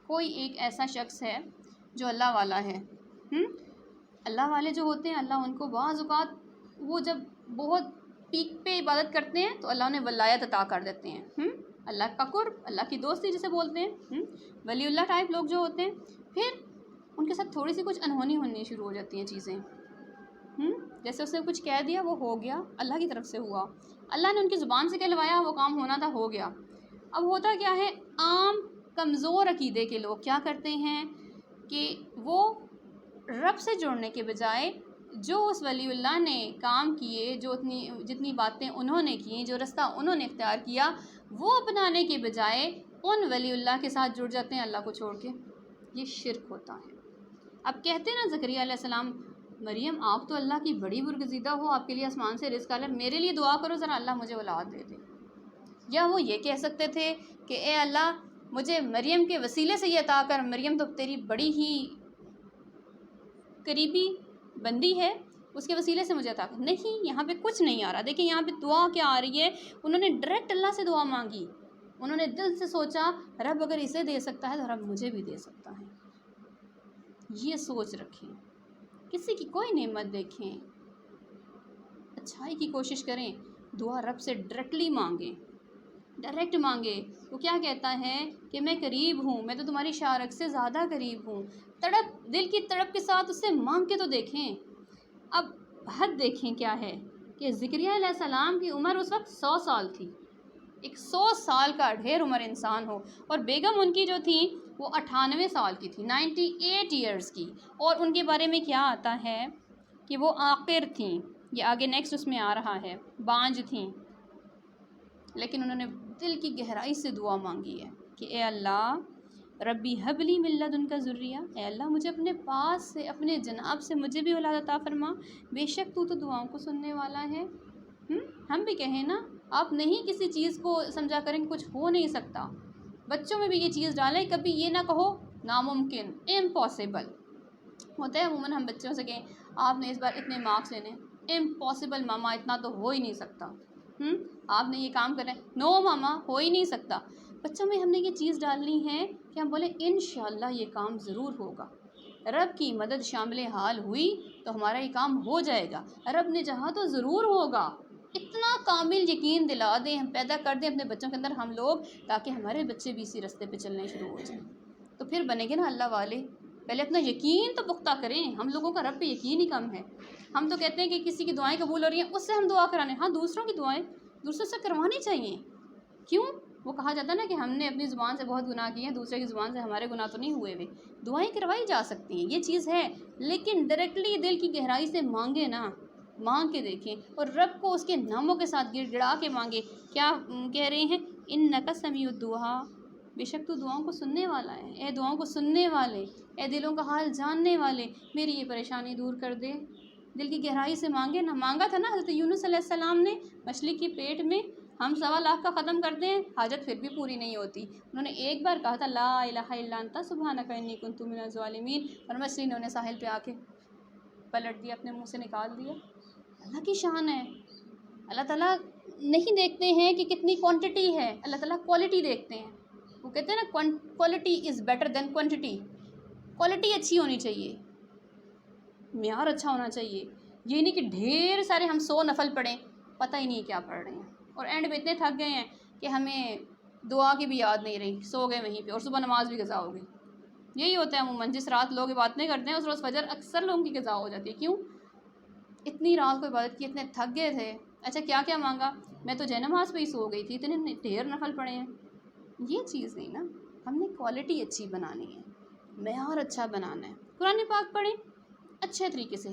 کوئی ایک ایسا شخص ہے جو اللہ والا ہے، اللہ والے جو ہوتے ہیں اللہ ان کو بعض اوقات وہ جب بہت پیک پہ عبادت کرتے ہیں تو اللہ انہیں ولایت عطا کر دیتے ہیں، اللہ کا قرب، اللہ کی دوستی جسے بولتے ہیں، ولی اللہ ٹائپ لوگ جو ہوتے ہیں، پھر ان کے ساتھ تھوڑی سی کچھ انہونی ہونی شروع ہو جاتی ہیں چیزیں، جیسے اس نے کچھ کہہ دیا وہ ہو گیا، اللہ کی طرف سے ہوا، اللہ نے ان کی زبان سے کہلوایا، وہ کام ہونا تھا ہو گیا۔ اب ہوتا کیا ہے، عام کمزور عقیدے کے لوگ کیا کرتے ہیں کہ وہ رب سے جڑنے کے بجائے جو اس ولی اللہ نے کام کیے، جو جتنی باتیں انہوں نے کیں، جو رستہ انہوں نے اختیار کیا، وہ اپنانے کے بجائے ان ولی اللہ کے ساتھ جڑ جاتے ہیں اللہ کو چھوڑ کے۔ یہ شرک ہوتا ہے۔ اب کہتے ہیں نا زکریا علیہ السلام، مریم آپ تو اللہ کی بڑی برگزیدہ ہو، آپ کے لیے آسمان سے رزق آ، میرے لیے دعا کرو ذرا اللہ مجھے اولاد دے دے۔ یا وہ یہ کہہ سکتے تھے کہ اے اللہ مجھے مریم کے وسیلے سے یہ عطا کر، مریم تو تیری بڑی ہی قریبی بندی ہے، اس کے وسیلے سے مجھے عطا کر۔ نہیں، یہاں پہ کچھ نہیں آ رہا۔ دیکھیں یہاں پہ دعا کیا آ رہی ہے، انہوں نے ڈائریکٹ اللہ سے دعا مانگی، انہوں نے دل سے سوچا رب اگر اسے دے سکتا ہے تو رب مجھے بھی دے سکتا ہے۔ یہ سوچ رکھیں، کسی کی کوئی نعمت دیکھیں، اچھائی کی کوشش کریں، دعا رب سے ڈائریکٹلی مانگیں، ڈائریکٹ مانگے۔ وہ کیا کہتا ہے کہ میں قریب ہوں، میں تو تمہاری شارک سے زیادہ قریب ہوں، تڑپ، دل کی تڑپ کے ساتھ اس سے مانگ کے تو دیکھیں۔ اب حد دیکھیں کیا ہے کہ زکریا علیہ السلام کی عمر اس وقت 100 سال تھی، ایک 100 سال کا ڈھیر عمر انسان ہو، اور بیگم ان کی جو تھیں وہ 98 سال کی تھی، 98 ایئرز کی، اور ان کے بارے میں کیا آتا ہے کہ وہ عاقر تھیں، یہ آگے نیکسٹ اس میں آ رہا ہے، بانجھ تھیں، لیکن انہوں نے دل کی گہرائی سے دعا مانگی ہے کہ اے اللہ ربی ھب لی من لدنک ذریہ، اے اللہ مجھے اپنے پاس سے، اپنے جناب سے مجھے بھی اولاد عطا فرما، بے شک تو دعاؤں کو سننے والا ہے۔ ہم بھی کہیں نا، آپ نہیں کسی چیز کو سمجھا کریں کچھ ہو نہیں سکتا، بچوں میں بھی یہ چیز ڈالیں، کبھی یہ نہ کہو ناممکن، امپاسبل ہوتا ہے عموماً ہم بچوں سے کہیں آپ نے اس بار اتنے مارکس لینے، امپاسبل ماما اتنا تو ہو ہی نہیں سکتا، آپ نے یہ کام کرنا ہے، نو ماما ہو ہی نہیں سکتا۔ بچوں میں ہم نے یہ چیز ڈالنی ہے کہ ہم بولیں انشاءاللہ یہ کام ضرور ہوگا، رب کی مدد شامل حال ہوئی تو ہمارا یہ کام ہو جائے گا، رب نے چاہا تو ضرور ہوگا۔ اتنا کامل یقین دلا دیں، ہم پیدا کر دیں اپنے بچوں کے اندر ہم لوگ، تاکہ ہمارے بچے بھی اسی راستے پہ چلنے شروع ہو جائیں، تو پھر بنے گے نا اللہ والے۔ پہلے اپنا یقین تو پختہ کریں، ہم لوگوں کا رب پہ یقین ہی کم ہے۔ ہم تو کہتے ہیں کہ کسی کی دعائیں قبول ہو رہی ہیں اس سے ہم دعا کرانے، ہاں دوسروں کی دعائیں دوسروں سے کروانی چاہیے، کیوں؟ وہ کہا جاتا ہے نا کہ ہم نے اپنی زبان سے بہت گناہ کیے ہیں، دوسرے کی زبان سے ہمارے گناہ تو نہیں ہوئے ہوئے، دعائیں کروائی جا سکتی ہیں، یہ چیز ہے، لیکن ڈائریکٹلی دل کی گہرائی سے مانگے نا، مانگ کے دیکھیں اور رب کو اس کے ناموں کے ساتھ گڑ گڑا کے مانگے۔ کیا کہہ رہے ہیں؟ انک سمیع الدعاء، بے شک تو دعاؤں کو سننے والا ہے، اے دعاؤں کو سننے والے، اے دلوں کا حال جاننے والے، میری یہ پریشانی دور کر دے۔ دل کی گہرائی سے مانگے نا، مانگا تھا نا حضرت یونس علیہ السلام نے مچھلی کے پیٹ میں، ہم 1.25 کا ختم کرتے ہیں حاجت پھر بھی پوری نہیں ہوتی، انہوں نے ایک بار کہا تھا لا الہ الا انت سبحانک انی کنت من الظالمین، اور مچھلی نے انہیں ساحل پہ آ کے پلٹ دیا، اپنے منہ سے نکال دیا۔ اللہ کی شان ہے، اللہ تعالیٰ نہیں دیکھتے ہیں کہ کتنی کوانٹٹی ہے، اللہ تعالیٰ کوالٹی دیکھتے ہیں۔ وہ کہتے ہیں نا quality is better than quantity, quality اچھی ہونی چاہیے، معیار اچھا ہونا چاہیے، یہ نہیں کہ ڈھیر سارے ہم 100 نفل پڑھیں پتہ ہی نہیں کیا پڑھ رہے ہیں، اور اینڈ میں اتنے تھک گئے ہیں کہ ہمیں دعا کی بھی یاد نہیں رہی، سو گئے وہیں پہ، اور صبح نماز بھی قضا ہو گئی۔ یہی ہوتا ہے عموماً، جس رات لوگ عبادتیں کرتے ہیں اس روز فجر اکثر لوگوں کی قضا ہو جاتی ہے، کیوں؟ اتنی رات کو عبادت کی، اتنے تھک گئے تھے، اچھا کیا کیا مانگا، میں تو نماز پہ ہی سو گئی تھی، اتنے ڈھیر نفل پڑے ہیں، یہ چیز نہیں نا، ہم نے کوالٹی اچھی بنانی ہے، معیار اچھا بنانا ہے۔ قرآن پاک پڑھیں اچھے طریقے سے،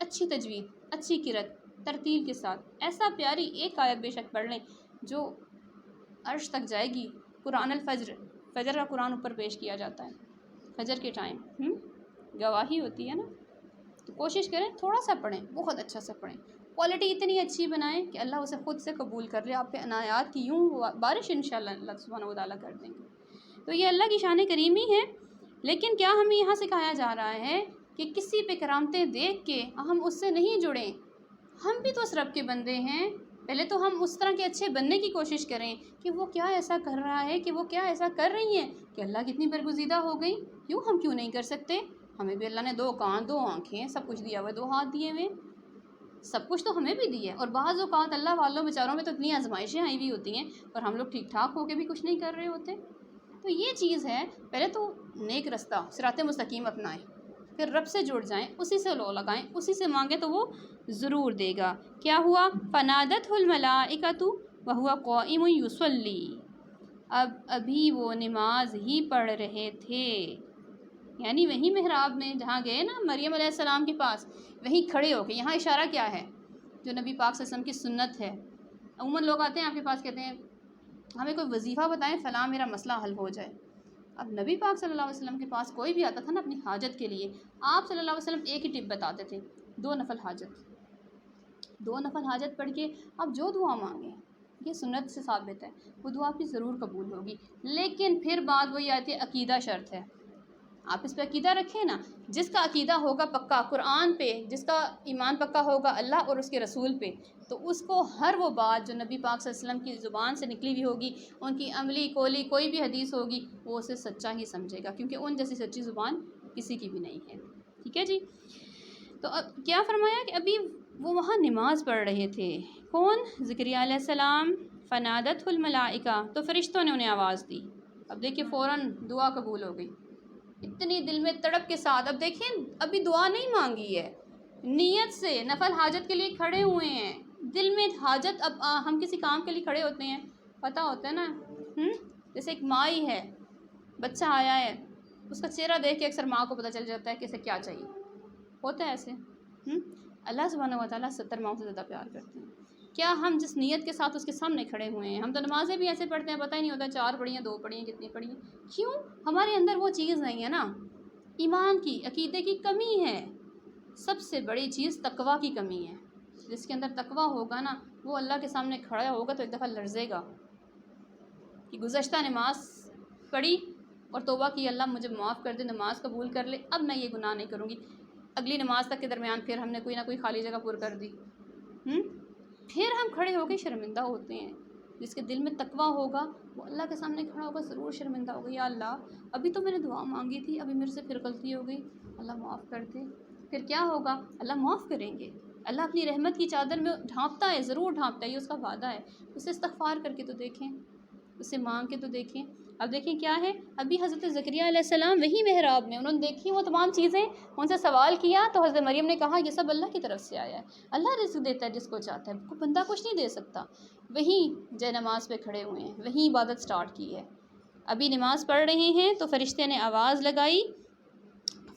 اچھی تجوید، اچھی قرأت، ترتیل کے ساتھ، ایسا پیاری ایک آیت بے شک پڑھ لیں جو عرش تک جائے گی۔ قرآن الفجر، فجر کا قرآن اوپر پیش کیا جاتا ہے فجر کے ٹائم، گواہی ہوتی ہے نا، تو کوشش کریں تھوڑا سا پڑھیں، بہت اچھا سا پڑھیں، کوالٹی اتنی اچھی بنائیں کہ اللہ اسے خود سے قبول کر لے، آپ پہ عنایات کی یوں بارش انشاءاللہ اللہ سبحانہ و تعالیٰ کر دیں گے۔ تو یہ اللہ کی شان کریمی ہے، لیکن کیا ہمیں یہاں سکھایا جا رہا ہے کہ کسی پہ کرامتیں دیکھ کے ہم اس سے نہیں جڑیں، ہم بھی تو اس رب کے بندے ہیں، پہلے تو ہم اس طرح کے اچھے بننے کی کوشش کریں کہ وہ کیا ایسا کر رہا ہے، کہ وہ کیا ایسا کر رہی ہیں کہ اللہ کتنی برگزیدہ ہو گئی، ہم کیوں نہیں کر سکتے؟ ہمیں بھی اللہ نے 2 کان، 2 آنکھیں، سب کچھ دیا ہوا ہے، 2 ہاتھ دیے ہوئے، سب کچھ تو ہمیں بھی دیا ہے، اور بعض اوقات اللہ والوں بیچاروں میں تو اتنی آزمائشیں آئی ہوئی ہوتی ہیں اور ہم لوگ ٹھیک ٹھاک ہو کے بھی کچھ نہیں کر رہے ہوتے۔ تو یہ چیز ہے، پہلے تو نیک رستہ صراط مستقیم اپنائیں، پھر رب سے جڑ جائیں، اسی سے لو لگائیں، اسی سے مانگیں تو وہ ضرور دے گا۔ کیا ہوا؟ فنادتہ الملائکۃ وہو قائم یصلی، ابھی وہ نماز ہی پڑھ رہے تھے، یعنی وہیں محراب میں جہاں گئے نا مریم علیہ السلام کے پاس، وہیں کھڑے ہو کے، یہاں اشارہ کیا ہے؟ جو نبی پاک صلی اللہ علیہ وسلم کی سنت ہے۔ عموماً لوگ آتے ہیں آپ کے پاس، کہتے ہیں ہمیں کوئی وظیفہ بتائیں فلاں میرا مسئلہ حل ہو جائے۔ اب نبی پاک صلی اللہ علیہ وسلم کے پاس کوئی بھی آتا تھا نا اپنی حاجت کے لیے، آپ صلی اللہ علیہ وسلم ایک ہی ٹپ بتاتے تھے، 2 نفل حاجت، 2 نفل حاجت پڑھ کے آپ جو دعا مانگیں، یہ سنت سے ثابت ہے، وہ دعا آپ کی ضرور قبول ہوگی۔ لیکن پھر بات وہی آتی ہے، عقیدہ شرط ہے، آپ اس پہ عقیدہ رکھیں نا، جس کا عقیدہ ہوگا پکا قرآن پہ، جس کا ایمان پکا ہوگا اللہ اور اس کے رسول پہ، تو اس کو ہر وہ بات جو نبی پاک صلی اللہ علیہ وسلم کی زبان سے نکلی ہوئی ہوگی، ان کی عملی قولی کوئی بھی حدیث ہوگی، وہ اسے سچا ہی سمجھے گا، کیونکہ ان جیسی سچی زبان کسی کی بھی نہیں ہے۔ ٹھیک ہے جی؟ تو اب کیا فرمایا کہ ابھی وہ وہاں نماز پڑھ رہے تھے، کون؟ زکریا علیہ السلام۔ فنادتہ الملائکہ، تو فرشتوں نے انہیں آواز دی، اب دیکھیں فوراً دعا قبول ہو گئی، اتنی دل میں تڑپ کے ساتھ، اب دیکھیں ابھی دعا نہیں مانگی ہے، نیت سے نفل حاجت کے لیے کھڑے ہوئے ہیں، دل میں حاجت، اب ہم کسی کام کے لیے کھڑے ہوتے ہیں، پتہ ہوتا ہے نا، جیسے ایک ماں ہی ہے، بچہ آیا ہے، اس کا چہرہ دیکھ کے اکثر ماں کو پتہ چل جاتا ہے کہ اسے کیا چاہیے، ہوتا ہے ایسے۔ اللہ سبحانہ و تعالیٰ 70 ماؤں سے زیادہ پیار کرتے ہیں۔ کیا ہم جس نیت کے ساتھ اس کے سامنے کھڑے ہوئے ہیں، ہم تو نمازیں بھی ایسے پڑھتے ہیں پتہ ہی نہیں ہوتا 4 پڑھی ہیں 2 پڑھی ہیں کتنی پڑھی ہیں، کیوں؟ ہمارے اندر وہ چیز نہیں ہے نا، ایمان کی، عقیدے کی کمی ہے۔ سب سے بڑی چیز تقویٰ کی کمی ہے، جس کے اندر تقویٰ ہوگا نا، وہ اللہ کے سامنے کھڑا ہوگا تو ایک دفعہ لرزے گا کہ گزشتہ نماز پڑھی اور توبہ کی اللہ مجھے معاف کر دے، نماز قبول کر لے، اب میں یہ گناہ نہیں کروں گی. اگلی نماز تک کے درمیان پھر ہم نے کوئی نہ کوئی خالی جگہ پر کر دی. پھر ہم کھڑے ہو کے شرمندہ ہوتے ہیں. جس کے دل میں تقویٰ ہوگا وہ اللہ کے سامنے کھڑا ہوگا ضرور شرمندہ ہوگا، یا اللہ ابھی تو میں نے دعا مانگی تھی، ابھی میرے سے پھر غلطی ہو گئی، اللہ معاف کر دے. پھر کیا ہوگا؟ اللہ معاف کریں گے. اللہ اپنی رحمت کی چادر میں ڈھانپتا ہے، ضرور ڈھانپتا ہے، یہ اس کا وعدہ ہے. اسے استغفار کر کے تو دیکھیں، اسے مانگ کے تو دیکھیں. اب دیکھیں کیا ہے، ابھی حضرت زکریا علیہ السلام وہی محراب میں انہوں نے دیکھی وہ تمام چیزیں، ان سے سوال کیا تو حضرت مریم نے کہا یہ سب اللہ کی طرف سے آیا ہے، اللہ رزق دیتا ہے جس کو چاہتا ہے، کوئی بندہ کچھ نہیں دے سکتا. وہیں جے نماز پہ کھڑے ہوئے ہیں، وہیں عبادت سٹارٹ کی ہے. ابھی نماز پڑھ رہے ہیں تو فرشتے نے آواز لگائی،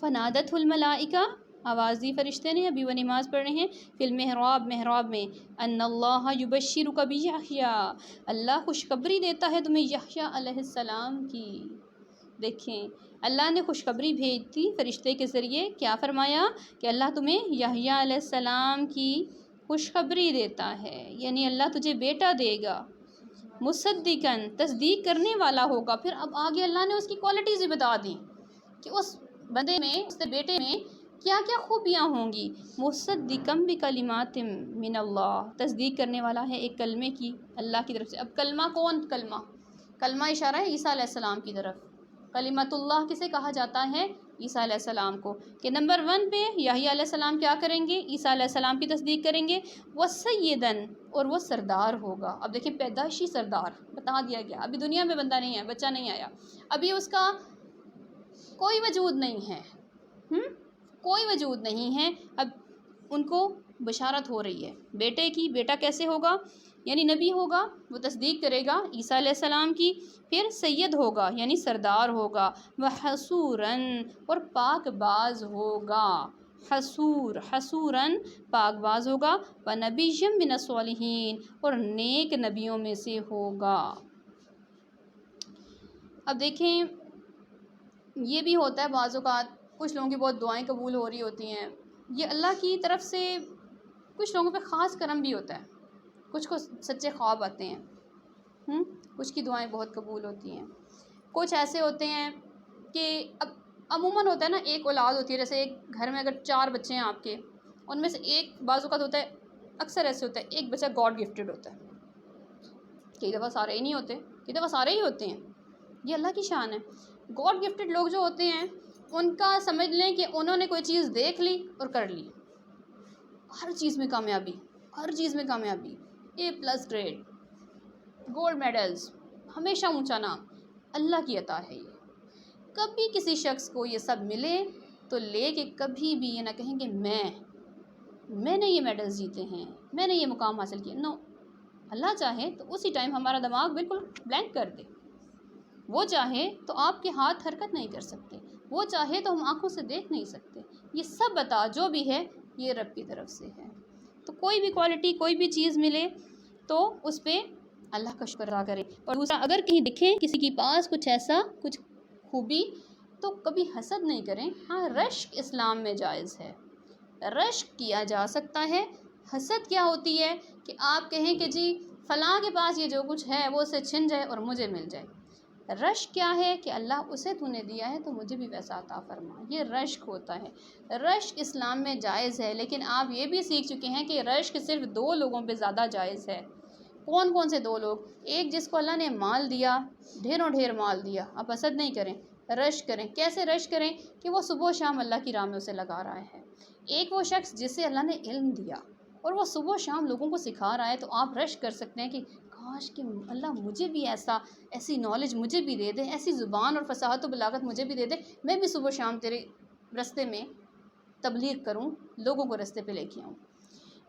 فنادت الملائکہ، آواز دی فرشتے نے، ابھی وہ نماز پڑھ رہے ہیں. فی المحراب، محراب میں، ان اللہ یبشرک بیحییٰ، اللہ خوشخبری دیتا ہے تمہیں یحییٰ علیہ السلام کی. دیکھیں اللہ نے خوشخبری بھیج دی فرشتے کے ذریعے، کیا فرمایا کہ اللہ تمہیں یحییٰ علیہ السلام کی خوشخبری دیتا ہے، یعنی اللہ تجھے بیٹا دے گا. مصدقاً، تصدیق کرنے والا ہوگا. پھر اب آگے اللہ نے اس کی کوالٹیز بھی بتا دیں کہ اس بندے میں، اس کے بیٹے میں کیا کیا خوبیاں ہوں گی. مصدقاً بکلمات من اللہ، تصدیق کرنے والا ہے ایک کلمے کی اللہ کی طرف سے. اب کلمہ کون کلمہ؟ کلمہ اشارہ ہے عیسیٰ علیہ السلام کی طرف. کلمۃ اللہ کسے کہا جاتا ہے؟ عیسیٰ علیہ السلام کو. کہ نمبر 1 پہ یحییٰ علیہ السلام کیا کریں گے؟ عیسیٰ علیہ السلام کی تصدیق کریں گے. وسیداً، اور وہ سردار ہوگا. اب دیکھیں پیدائشی سردار بتا دیا گیا، ابھی دنیا میں بندہ نہیں ہے، بچہ نہیں آیا، ابھی اس کا کوئی وجود نہیں ہے، کوئی وجود نہیں ہے. اب ان کو بشارت ہو رہی ہے بیٹے کی. بیٹا کیسے ہوگا؟ یعنی نبی ہوگا، وہ تصدیق کرے گا عیسیٰ علیہ السلام کی. پھر سید ہوگا یعنی سردار ہوگا. وحصوراً، اور پاک باز ہوگا. حصوراً پاک باز ہوگا. ونبیًّا من الصالحین، اور نیک نبیوں میں سے ہوگا. اب دیکھیں یہ بھی ہوتا ہے بعض اوقات کچھ لوگوں کی بہت دعائیں قبول ہو رہی ہوتی ہیں، یہ اللہ کی طرف سے کچھ لوگوں پہ خاص کرم بھی ہوتا ہے. کچھ کو سچے خواب آتے ہیں، کچھ کی دعائیں بہت قبول ہوتی ہیں. کچھ ایسے ہوتے ہیں کہ اب عموماً ہوتا ہے نا، ایک اولاد ہوتی ہے، جیسے ایک گھر میں اگر 4 بچے ہیں آپ کے، ان میں سے ایک بعض اوقات ہوتا ہے، اکثر ایسے ہوتا ہے ایک بچہ گاڈ گفٹڈ ہوتا ہے. کئی دفعہ سارے ہی نہیں ہوتے، کئی دفعہ سارے ہی ہوتے ہیں. یہ اللہ کی شان ہے. گاڈ گفٹڈ لوگ جو ہوتے ہیں ان کا سمجھ لیں کہ انہوں نے کوئی چیز دیکھ لی اور کر لی. ہر چیز میں کامیابی، ہر چیز میں کامیابی، A+ گریڈ، گولڈ میڈلز، ہمیشہ اونچا نام. اللہ کی عطا ہے یہ. کبھی کسی شخص کو یہ سب ملے تو لے کے کبھی بھی یہ نہ کہیں کہ میں نے یہ میڈلز جیتے ہیں، میں نے یہ مقام حاصل کیا. نو، اللہ چاہے تو اسی ٹائم ہمارا دماغ بالکل بلینک کر دے. وہ چاہے تو آپ کے ہاتھ حرکت نہیں کر سکتے، وہ چاہے تو ہم آنکھوں سے دیکھ نہیں سکتے. یہ سب بتا جو بھی ہے یہ رب کی طرف سے ہے. تو کوئی بھی کوالٹی، کوئی بھی چیز ملے تو اس پہ اللہ کا شکر ادا کریں. اور دوسرا، اگر کہیں دکھیں کسی کے پاس کچھ ایسا، کچھ خوبی، تو کبھی حسد نہیں کریں. ہاں، رشک اسلام میں جائز ہے، رشک کیا جا سکتا ہے. حسد کیا ہوتی ہے کہ آپ کہیں کہ جی فلاں کے پاس یہ جو کچھ ہے وہ اسے چھن جائے اور مجھے مل جائے. رشک کیا ہے کہ اللہ اسے تو نے دیا ہے تو مجھے بھی ویسا عطا فرما، یہ رشک ہوتا ہے. رشک اسلام میں جائز ہے، لیکن آپ یہ بھی سیکھ چکے ہیں کہ رشک صرف 2 لوگوں پہ زیادہ جائز ہے. کون سے 2 لوگ؟ ایک جس کو اللہ نے مال دیا، ڈھیروں ڈھیر مال دیا. آپ حسد نہیں کریں، رشک کریں. کیسے رشک کریں؟ کہ وہ صبح و شام اللہ کی راہ میں اسے لگا رہا ہے. ایک وہ شخص جسے اللہ نے علم دیا اور وہ صبح و شام لوگوں کو سکھا رہا ہے، تو آپ رشک کر سکتے ہیں کہ کاش کہ اللہ مجھے بھی ایسی نالج مجھے بھی دے دے، ایسی زبان اور فصاحت و بلاغت مجھے بھی دے دے، میں بھی صبح و شام تیرے رستے میں تبلیغ کروں، لوگوں کو رستے پہ لے کے آؤں.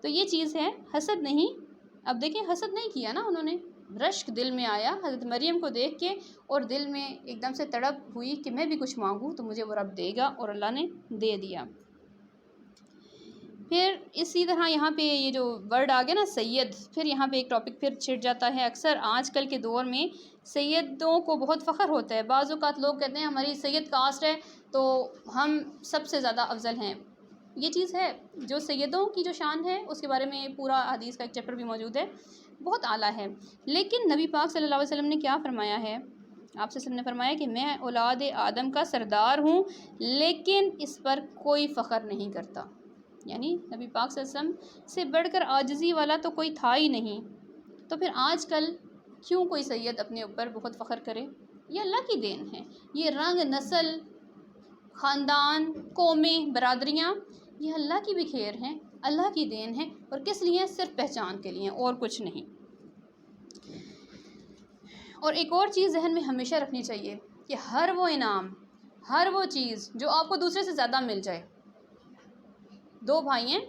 تو یہ چیز ہے، حسد نہیں. اب دیکھیں حسد نہیں کیا نا انہوں نے، رشک دل میں آیا حضرت مریم کو دیکھ کے، اور دل میں ایک دم سے تڑپ ہوئی کہ میں بھی کچھ مانگوں تو مجھے وہ رب دے گا، اور اللہ نے دے دیا. پھر اسی طرح یہاں پہ یہ جو ورڈ آ گیا نا سید، پھر یہاں پہ ایک ٹاپک پھر چھڑ جاتا ہے. اکثر آج کل کے دور میں سیدوں کو بہت فخر ہوتا ہے. بعض اوقات لوگ کہتے ہیں ہماری سید کاسٹ ہے تو ہم سب سے زیادہ افضل ہیں. یہ چیز ہے، جو سیدوں کی جو شان ہے اس کے بارے میں پورا حدیث کا ایک چیپٹر بھی موجود ہے، بہت اعلیٰ ہے. لیکن نبی پاک صلی اللہ علیہ وسلم نے کیا فرمایا ہے؟ آپ سے نے فرمایا کہ میں اولاد آدم کا سردار ہوں لیکن اس پر کوئی فخر نہیں کرتا، یعنی نبی پاک صلی اللہ علیہ وسلم سے بڑھ کر عاجزی والا تو کوئی تھا ہی نہیں۔ تو پھر آج کل کیوں کوئی سید اپنے اوپر بہت فخر کرے؟ یہ اللہ کی دین ہے۔ یہ رنگ، نسل، خاندان، قومیں، برادریاں، یہ اللہ کی بھی خیر ہیں، اللہ کی دین ہے، اور کس لیے؟ صرف پہچان کے لیے، اور کچھ نہیں۔ اور ایک اور چیز ذہن میں ہمیشہ رکھنی چاہیے کہ ہر وہ انعام، ہر وہ چیز جو آپ کو دوسرے سے زیادہ مل جائے، دو بھائی ہیں،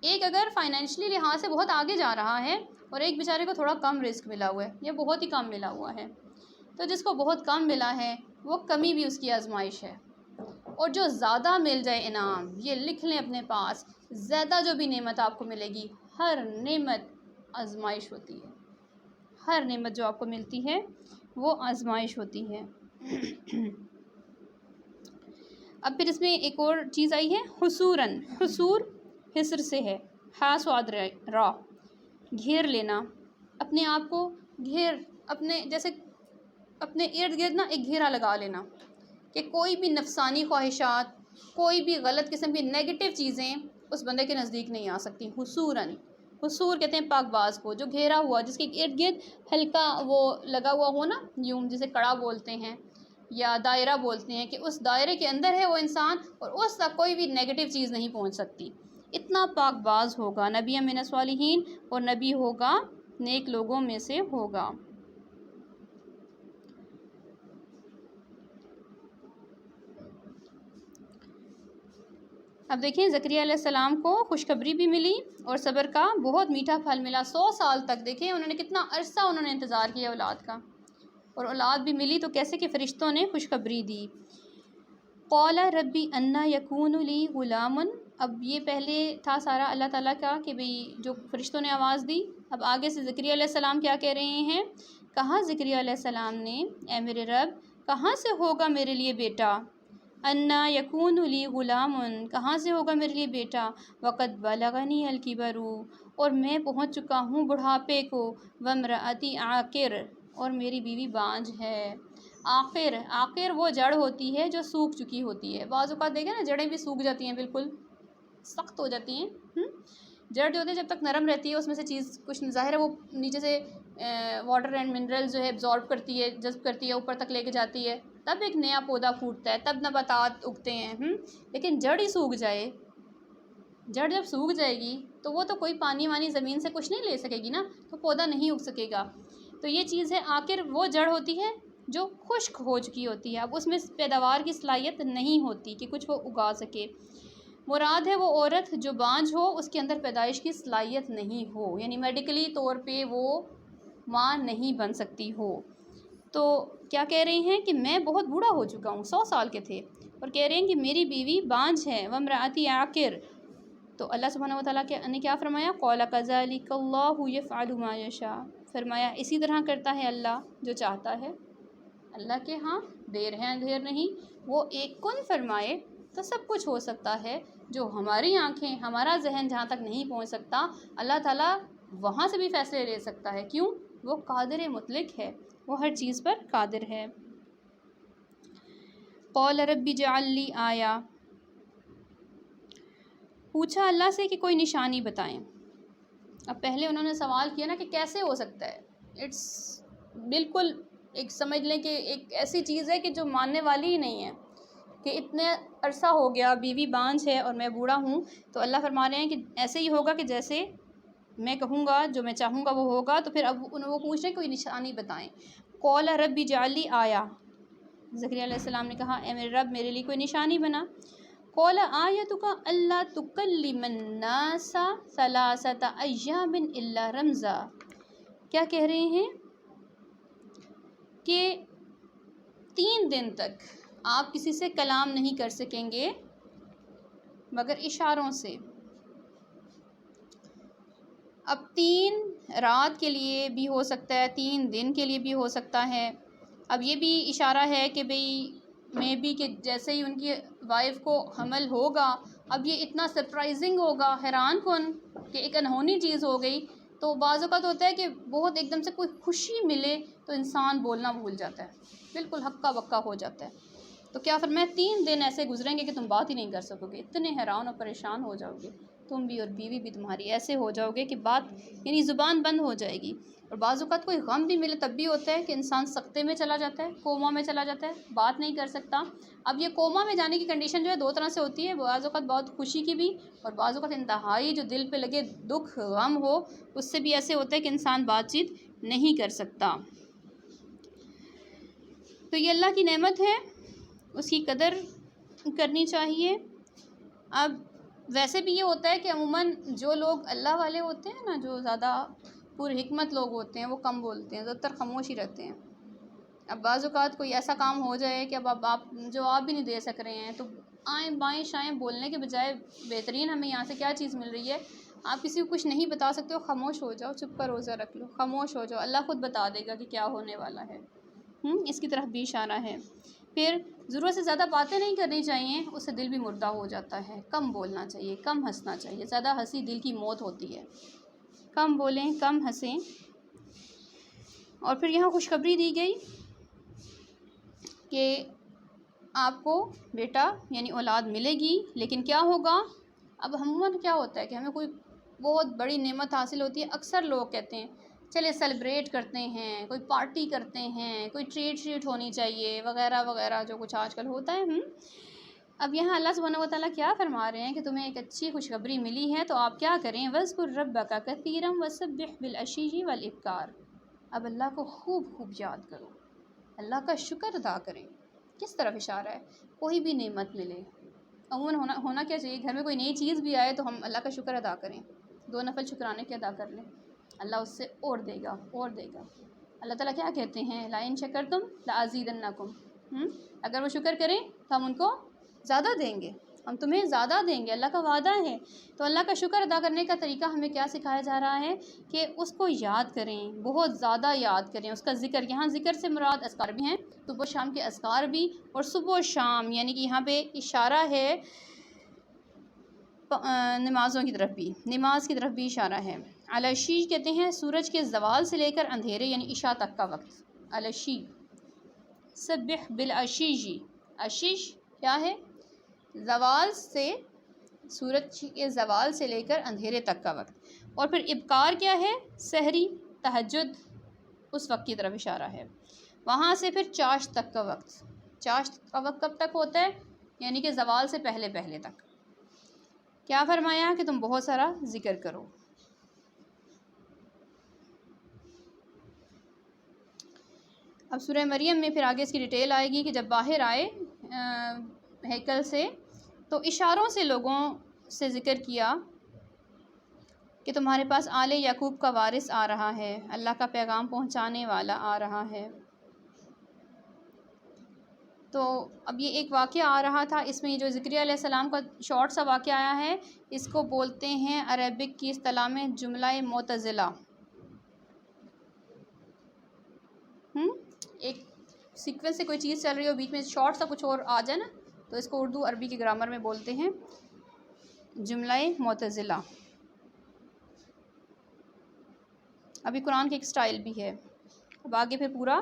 ایک اگر فائنینشلی لحاظ سے بہت آگے جا رہا ہے اور ایک بیچارے کو تھوڑا کم رزق ملا ہوا ہے یا بہت ہی کم ملا ہوا ہے، تو جس کو بہت کم ملا ہے وہ کمی بھی اس کی آزمائش ہے، اور جو زیادہ مل جائے انعام، یہ لکھ لیں اپنے پاس، زیادہ جو بھی نعمت آپ کو ملے گی، ہر نعمت آزمائش ہوتی ہے، ہر نعمت جو آپ کو ملتی ہے وہ آزمائش ہوتی ہے۔ اب پھر اس میں ایک اور چیز آئی ہے حصوراً، حصور حصر سے ہے، سواد را، گھیر لینا، اپنے آپ کو جیسے اپنے ارد گرد نا ایک گھیرا لگا لینا کہ کوئی بھی نفسانی خواہشات، کوئی بھی غلط قسم کی نیگیٹو چیزیں اس بندے کے نزدیک نہیں آ سکتی۔ حصوراً، حصور کہتے ہیں پاک باز کو، جو گھیرا ہوا، جس کے ارد گرد ہلکا وہ لگا ہوا ہو نا، یوں جسے کڑا بولتے ہیں یا دائرہ بولتے ہیں، کہ اس دائرے کے اندر ہے وہ انسان اور اس تک کوئی بھی نیگیٹو چیز نہیں پہنچ سکتی، اتنا پاک باز ہوگا، نبی من الصالحین، اور نبی ہوگا نیک لوگوں میں سے ہوگا۔ اب دیکھیں زکریا علیہ السلام کو خوشخبری بھی ملی اور صبر کا بہت میٹھا پھل ملا، 100 سال تک دیکھیں انہوں نے کتنا عرصہ انتظار کیا اولاد کا، اور اولاد بھی ملی تو کیسے کہ فرشتوں نے خوشخبری دی۔ قال ربی انا یکون لی غلام، اب یہ پہلے تھا سارا اللہ تعالیٰ کا کہ بھئی جو فرشتوں نے آواز دی، اب آگے سے زکریا علیہ السلام کیا کہہ رہے ہیں؟ کہا زکریا علیہ السلام نے، اے میرے رب کہاں سے ہوگا میرے لیے بیٹا؟ انا یکون لی غلام، کہاں سے ہوگا میرے لیے بیٹا؟ وقد بلغنی الکبر، اور میں پہنچ چکا ہوں بڑھاپے کو، وامرأتی عاقر، اور میری بیوی بانجھ ہے۔ عاقر وہ جڑ ہوتی ہے جو سوکھ چکی ہوتی ہے، بعض اوقات دیکھیں نا جڑیں بھی سوکھ جاتی ہیں، بالکل سخت ہو جاتی ہیں، جڑ جو ہوتی ہے جب تک نرم رہتی ہے اس میں سے چیز کچھ ظاہر ہے وہ نیچے سے واٹر اینڈ منرل جو ہے ایبزارب کرتی ہے، جذب کرتی ہے، اوپر تک لے کے جاتی ہے، تب ایک نیا پودا پھوٹتا ہے، تب نباتات اگتے ہیں، لیکن جڑ ہی سوکھ جائے، جڑ جب سوکھ جائے گی تو وہ تو کوئی پانی وانی زمین سے کچھ نہیں لے سکے گی نا، تو پودا نہیں اگ سکے گا۔ تو یہ چیز ہے، آخر وہ جڑ ہوتی ہے جو خشک ہو چکی ہوتی ہے، اب اس میں پیداوار کی صلاحیت نہیں ہوتی کہ کچھ وہ اگا سکے۔ مراد ہے وہ عورت جو بانجھ ہو، اس کے اندر پیدائش کی صلاحیت نہیں ہو، یعنی میڈیکلی طور پہ وہ ماں نہیں بن سکتی ہو۔ تو کیا کہہ رہے ہیں کہ میں بہت بوڑھا ہو چکا ہوں، 100 سال کے تھے، اور کہہ رہے ہیں کہ میری بیوی بانجھ ہے، وامرأتی عاقر۔ تو اللہ سبحانہ وتعالیٰ نے کیا فرمایا؟ قال کذلک اللہ یفعل ما یشاء، فرمایا اسی طرح کرتا ہے اللہ جو چاہتا ہے۔ اللہ کے ہاں دیر ہے اندھیر نہیں، وہ ایک کن فرمائے تو سب کچھ ہو سکتا ہے، جو ہماری آنکھیں، ہمارا ذہن جہاں تک نہیں پہنچ سکتا، اللہ تعالیٰ وہاں سے بھی فیصلے لے سکتا ہے۔ کیوں؟ وہ قادر مطلق ہے، وہ ہر چیز پر قادر ہے۔ قال رب اجعل لی آیہ، پوچھا اللہ سے کہ کوئی نشانی بتائیں۔ اب پہلے انہوں نے سوال کیا نا کہ کیسے ہو سکتا ہے، اٹس بالکل ایک سمجھ لیں کہ ایک ایسی چیز ہے کہ جو ماننے والی ہی نہیں ہے، کہ اتنے عرصہ ہو گیا، بیوی بانجھ ہے اور میں بوڑھا ہوں، تو اللہ فرما رہے ہیں کہ ایسے ہی ہوگا کہ جیسے میں کہوں گا، جو میں چاہوں گا وہ ہوگا۔ تو پھر اب وہ پوچھ رہے ہیں کوئی نشانی بتائیں۔ قال رب اجعل لی آیہ، زکریا علیہ السلام نے کہا اے میرے رب میرے لیے کوئی نشانی بنا۔ قال آیتک الا تکلم الناس ثلاثۃ ایام الا رمزا، کیا کہہ رہے ہیں کہ 3 دن تک آپ کسی سے کلام نہیں کر سکیں گے مگر اشاروں سے۔ اب 3 رات کے لیے بھی ہو سکتا ہے، 3 دن کے لیے بھی ہو سکتا ہے۔ اب یہ بھی اشارہ ہے کہ بھئی میں بھی کہ جیسے ہی ان کی وائف کو حمل ہوگا، اب یہ اتنا سرپرائزنگ ہوگا، حیران کن کہ ایک انہونی چیز ہو گئی تو بعض اوقات ہوتا ہے کہ بہت ایک دم سے کوئی خوشی ملے تو انسان بولنا بھول جاتا ہے، بالکل ہکا بکا ہو جاتا ہے۔ تو کیا فرمایا 3 دن ایسے گزریں گے کہ تم بات ہی نہیں کر سکو گے، اتنے حیران اور پریشان ہو جاؤ گے تم بھی اور بیوی بھی تمہاری، ایسے ہو جاؤ گے کہ بات یعنی زبان بند ہو جائے گی۔ اور بعض اوقات کوئی غم بھی ملے تب بھی ہوتا ہے کہ انسان سکتے میں چلا جاتا ہے، کوما میں چلا جاتا ہے، بات نہیں کر سکتا۔ اب یہ کوما میں جانے کی کنڈیشن جو ہے 2 طرح سے ہوتی ہے، بعض اوقات بہت خوشی کی بھی اور بعض اوقات انتہائی جو دل پہ لگے دکھ غم ہو، اس سے بھی ایسے ہوتا ہے کہ انسان بات چیت نہیں کر سکتا۔ تو یہ اللہ کی نعمت ہے، اس کی قدر کرنی چاہیے۔ اب ویسے بھی یہ ہوتا ہے کہ عموماً جو لوگ اللہ والے ہوتے ہیں نا، جو زیادہ پر حکمت لوگ ہوتے ہیں، وہ کم بولتے ہیں، زیادہ تر خاموش ہی رہتے ہیں۔ اب بعض اوقات کوئی ایسا کام ہو جائے کہ اب آپ جواب بھی نہیں دے سک رہے ہیں، تو آئیں بائیں شائیں بولنے کے بجائے بہترین ہمیں یہاں سے کیا چیز مل رہی ہے، آپ کسی کو کچھ نہیں بتا سکتے ہو، خاموش ہو جاؤ، چپ کا روزہ رکھ لو، خاموش ہو جاؤ، اللہ خود بتا دے گا کہ کیا ہونے والا ہے۔ اس کی طرف بھی اشارہ ہے۔ پھر ضرورت سے زیادہ باتیں نہیں کرنی چاہیے، اس سے دل بھی مردہ ہو جاتا ہے، کم بولنا چاہیے، کم ہنسنا چاہیے، زیادہ ہنسی دل کی موت ہوتی ہے، کم بولیں، کم ہنسیں۔ اور پھر یہاں خوشخبری دی گئی کہ آپ کو بیٹا یعنی اولاد ملے گی، لیکن کیا ہوگا؟ اب عموماً کیا ہوتا ہے کہ ہمیں کوئی بہت بڑی نعمت حاصل ہوتی ہے، اکثر لوگ کہتے ہیں چلے سیلیبریٹ کرتے ہیں، کوئی پارٹی کرتے ہیں، کوئی ٹریٹ ہونی چاہیے وغیرہ وغیرہ، جو کچھ آج کل ہوتا ہے۔ اب یہاں اللہ سبحانہ و تعالیٰ کیا فرما رہے ہیں کہ تمہیں ایک اچھی خوشخبری ملی ہے، تو آپ کیا کریں؟ وَاذْكُر رَبَّكَ كَثِيرًا وَسَبِّحْ بِالْعَشِيِّ وَالْإِبْكَارِ۔ اب اللہ کو خوب خوب یاد کرو، اللہ کا شکر ادا کریں۔ کس طرف اشارہ ہے؟ کوئی بھی نعمت ملے، عموماً ہونا کیا چاہیے، گھر میں کوئی نئی چیز بھی آئے تو ہم اللہ کا شکر ادا کریں، 2 نفل شکرانے کے ادا کر لیں، اللہ اس سے اور دے گا اور دے گا۔ اللہ تعالیٰ کیا کہتے ہیں؟ لَئِن شَكَرْتُمْ لَأَزِيدَنَّكُمْ، اگر وہ شکر کریں تو ہم ان کو زیادہ دیں گے، ہم تمہیں زیادہ دیں گے، اللہ کا وعدہ ہے۔ تو اللہ کا شکر ادا کرنے کا طریقہ ہمیں کیا سکھایا جا رہا ہے کہ اس کو یاد کریں، بہت زیادہ یاد کریں، اس کا ذکر، یہاں ذکر سے مراد اذکار بھی ہیں، صبح و شام کے اذکار بھی، اور صبح و شام یعنی کہ یہاں پہ اشارہ ہے نمازوں کی طرف بھی، نماز کی طرف بھی اشارہ ہے۔ العشی کہتے ہیں سورج کے زوال سے لے کر اندھیرے یعنی عشاء تک کا وقت، العشی۔ سبح بالعشی، عشیش کیا ہے؟ زوال سے، سورج کے زوال سے لے کر اندھیرے تک کا وقت۔ اور پھر ابکار کیا ہے؟ سحری، تہجد، اس وقت کی طرف اشارہ ہے۔ وہاں سے پھر چاشت تک کا وقت، چاشت کا وقت کب تک ہوتا ہے؟ یعنی کہ زوال سے پہلے پہلے تک۔ کیا فرمایا کہ تم بہت سارا ذکر کرو۔ اب سورہ مریم میں پھر آگے اس کی ڈیٹیل آئے گی کہ جب باہر آئے ہیکل سے تو اشاروں سے لوگوں سے ذکر کیا کہ تمہارے پاس آل یعقوب کا وارث آ رہا ہے، اللہ کا پیغام پہنچانے والا آ رہا ہے۔ تو اب یہ ایک واقعہ آ رہا تھا، اس میں یہ جو زکریا علیہ السلام کا شارٹ سا واقعہ آیا ہے، اس کو بولتے ہیں عربک کی اصطلاح میں جملہ معتزلہ۔ ایک سیکوینس سے کوئی چیز چل رہی ہو، بیچ میں شارٹ سا کچھ اور آ جائے نا، تو اس کو اردو عربی کے گرامر میں بولتے ہیں جملہ معتزلہ۔ ابھی قرآن کی ایک سٹائل بھی ہے۔ اب آگے پھر پورا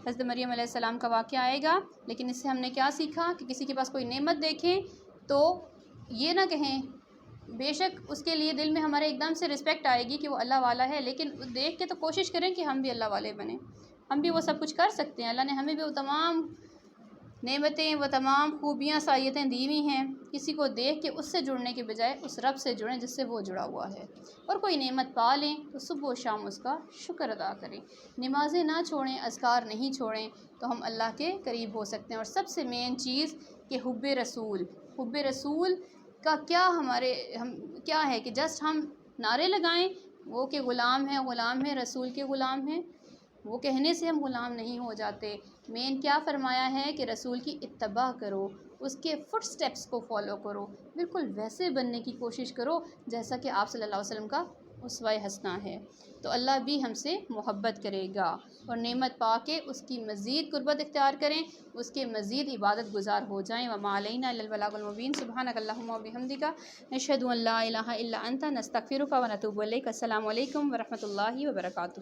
حضرت مریم علیہ السلام کا واقعہ آئے گا، لیکن اس سے ہم نے کیا سیکھا کہ کسی کے پاس کوئی نعمت دیکھیں تو یہ نہ کہیں، بے شک اس کے لیے دل میں ہمارے ایک دم سے رسپیکٹ آئے گی کہ وہ اللہ والا ہے، لیکن دیکھ کے تو کوشش کریں کہ ہم بھی اللہ والے بنیں، ہم بھی وہ سب کچھ کر سکتے ہیں، اللہ نے ہمیں بھی وہ تمام نعمتیں، وہ تمام خوبیاں صلاحیتیں دی ہوئی ہیں، کسی کو دیکھ کے اس سے جڑنے کے بجائے اس رب سے جڑیں جس سے وہ جڑا ہوا ہے، اور کوئی نعمت پا لیں تو صبح و شام اس کا شکر ادا کریں، نمازیں نہ چھوڑیں، اذکار نہیں چھوڑیں، تو ہم اللہ کے قریب ہو سکتے ہیں۔ اور سب سے مین چیز کہ حب رسول کا کیا ہے کہ جسٹ ہم نعرے لگائیں وہ کہ غلام ہیں رسول کے غلام ہیں، وہ کہنے سے ہم غلام نہیں ہو جاتے۔ مین کیا فرمایا ہے کہ رسول کی اتباع کرو، اس کے فٹ سٹیپس کو فالو کرو، بالکل ویسے بننے کی کوشش کرو جیسا کہ آپ صلی اللہ علیہ وسلم کا اسوہ حسنہ ہے، تو اللہ بھی ہم سے محبت کرے گا اور نعمت پا کے اس کی مزید قربت اختیار کریں، اس کے مزید عبادت گزار ہو جائیں۔ وما علینا الا البلاغ المبین۔ سبحانک اللہم وبحمدک، نشہد ان لا الہ الا انت، نستغفرک ونتوب الیک۔ السلام علیکم ورحمۃ اللہ وبرکاتہ۔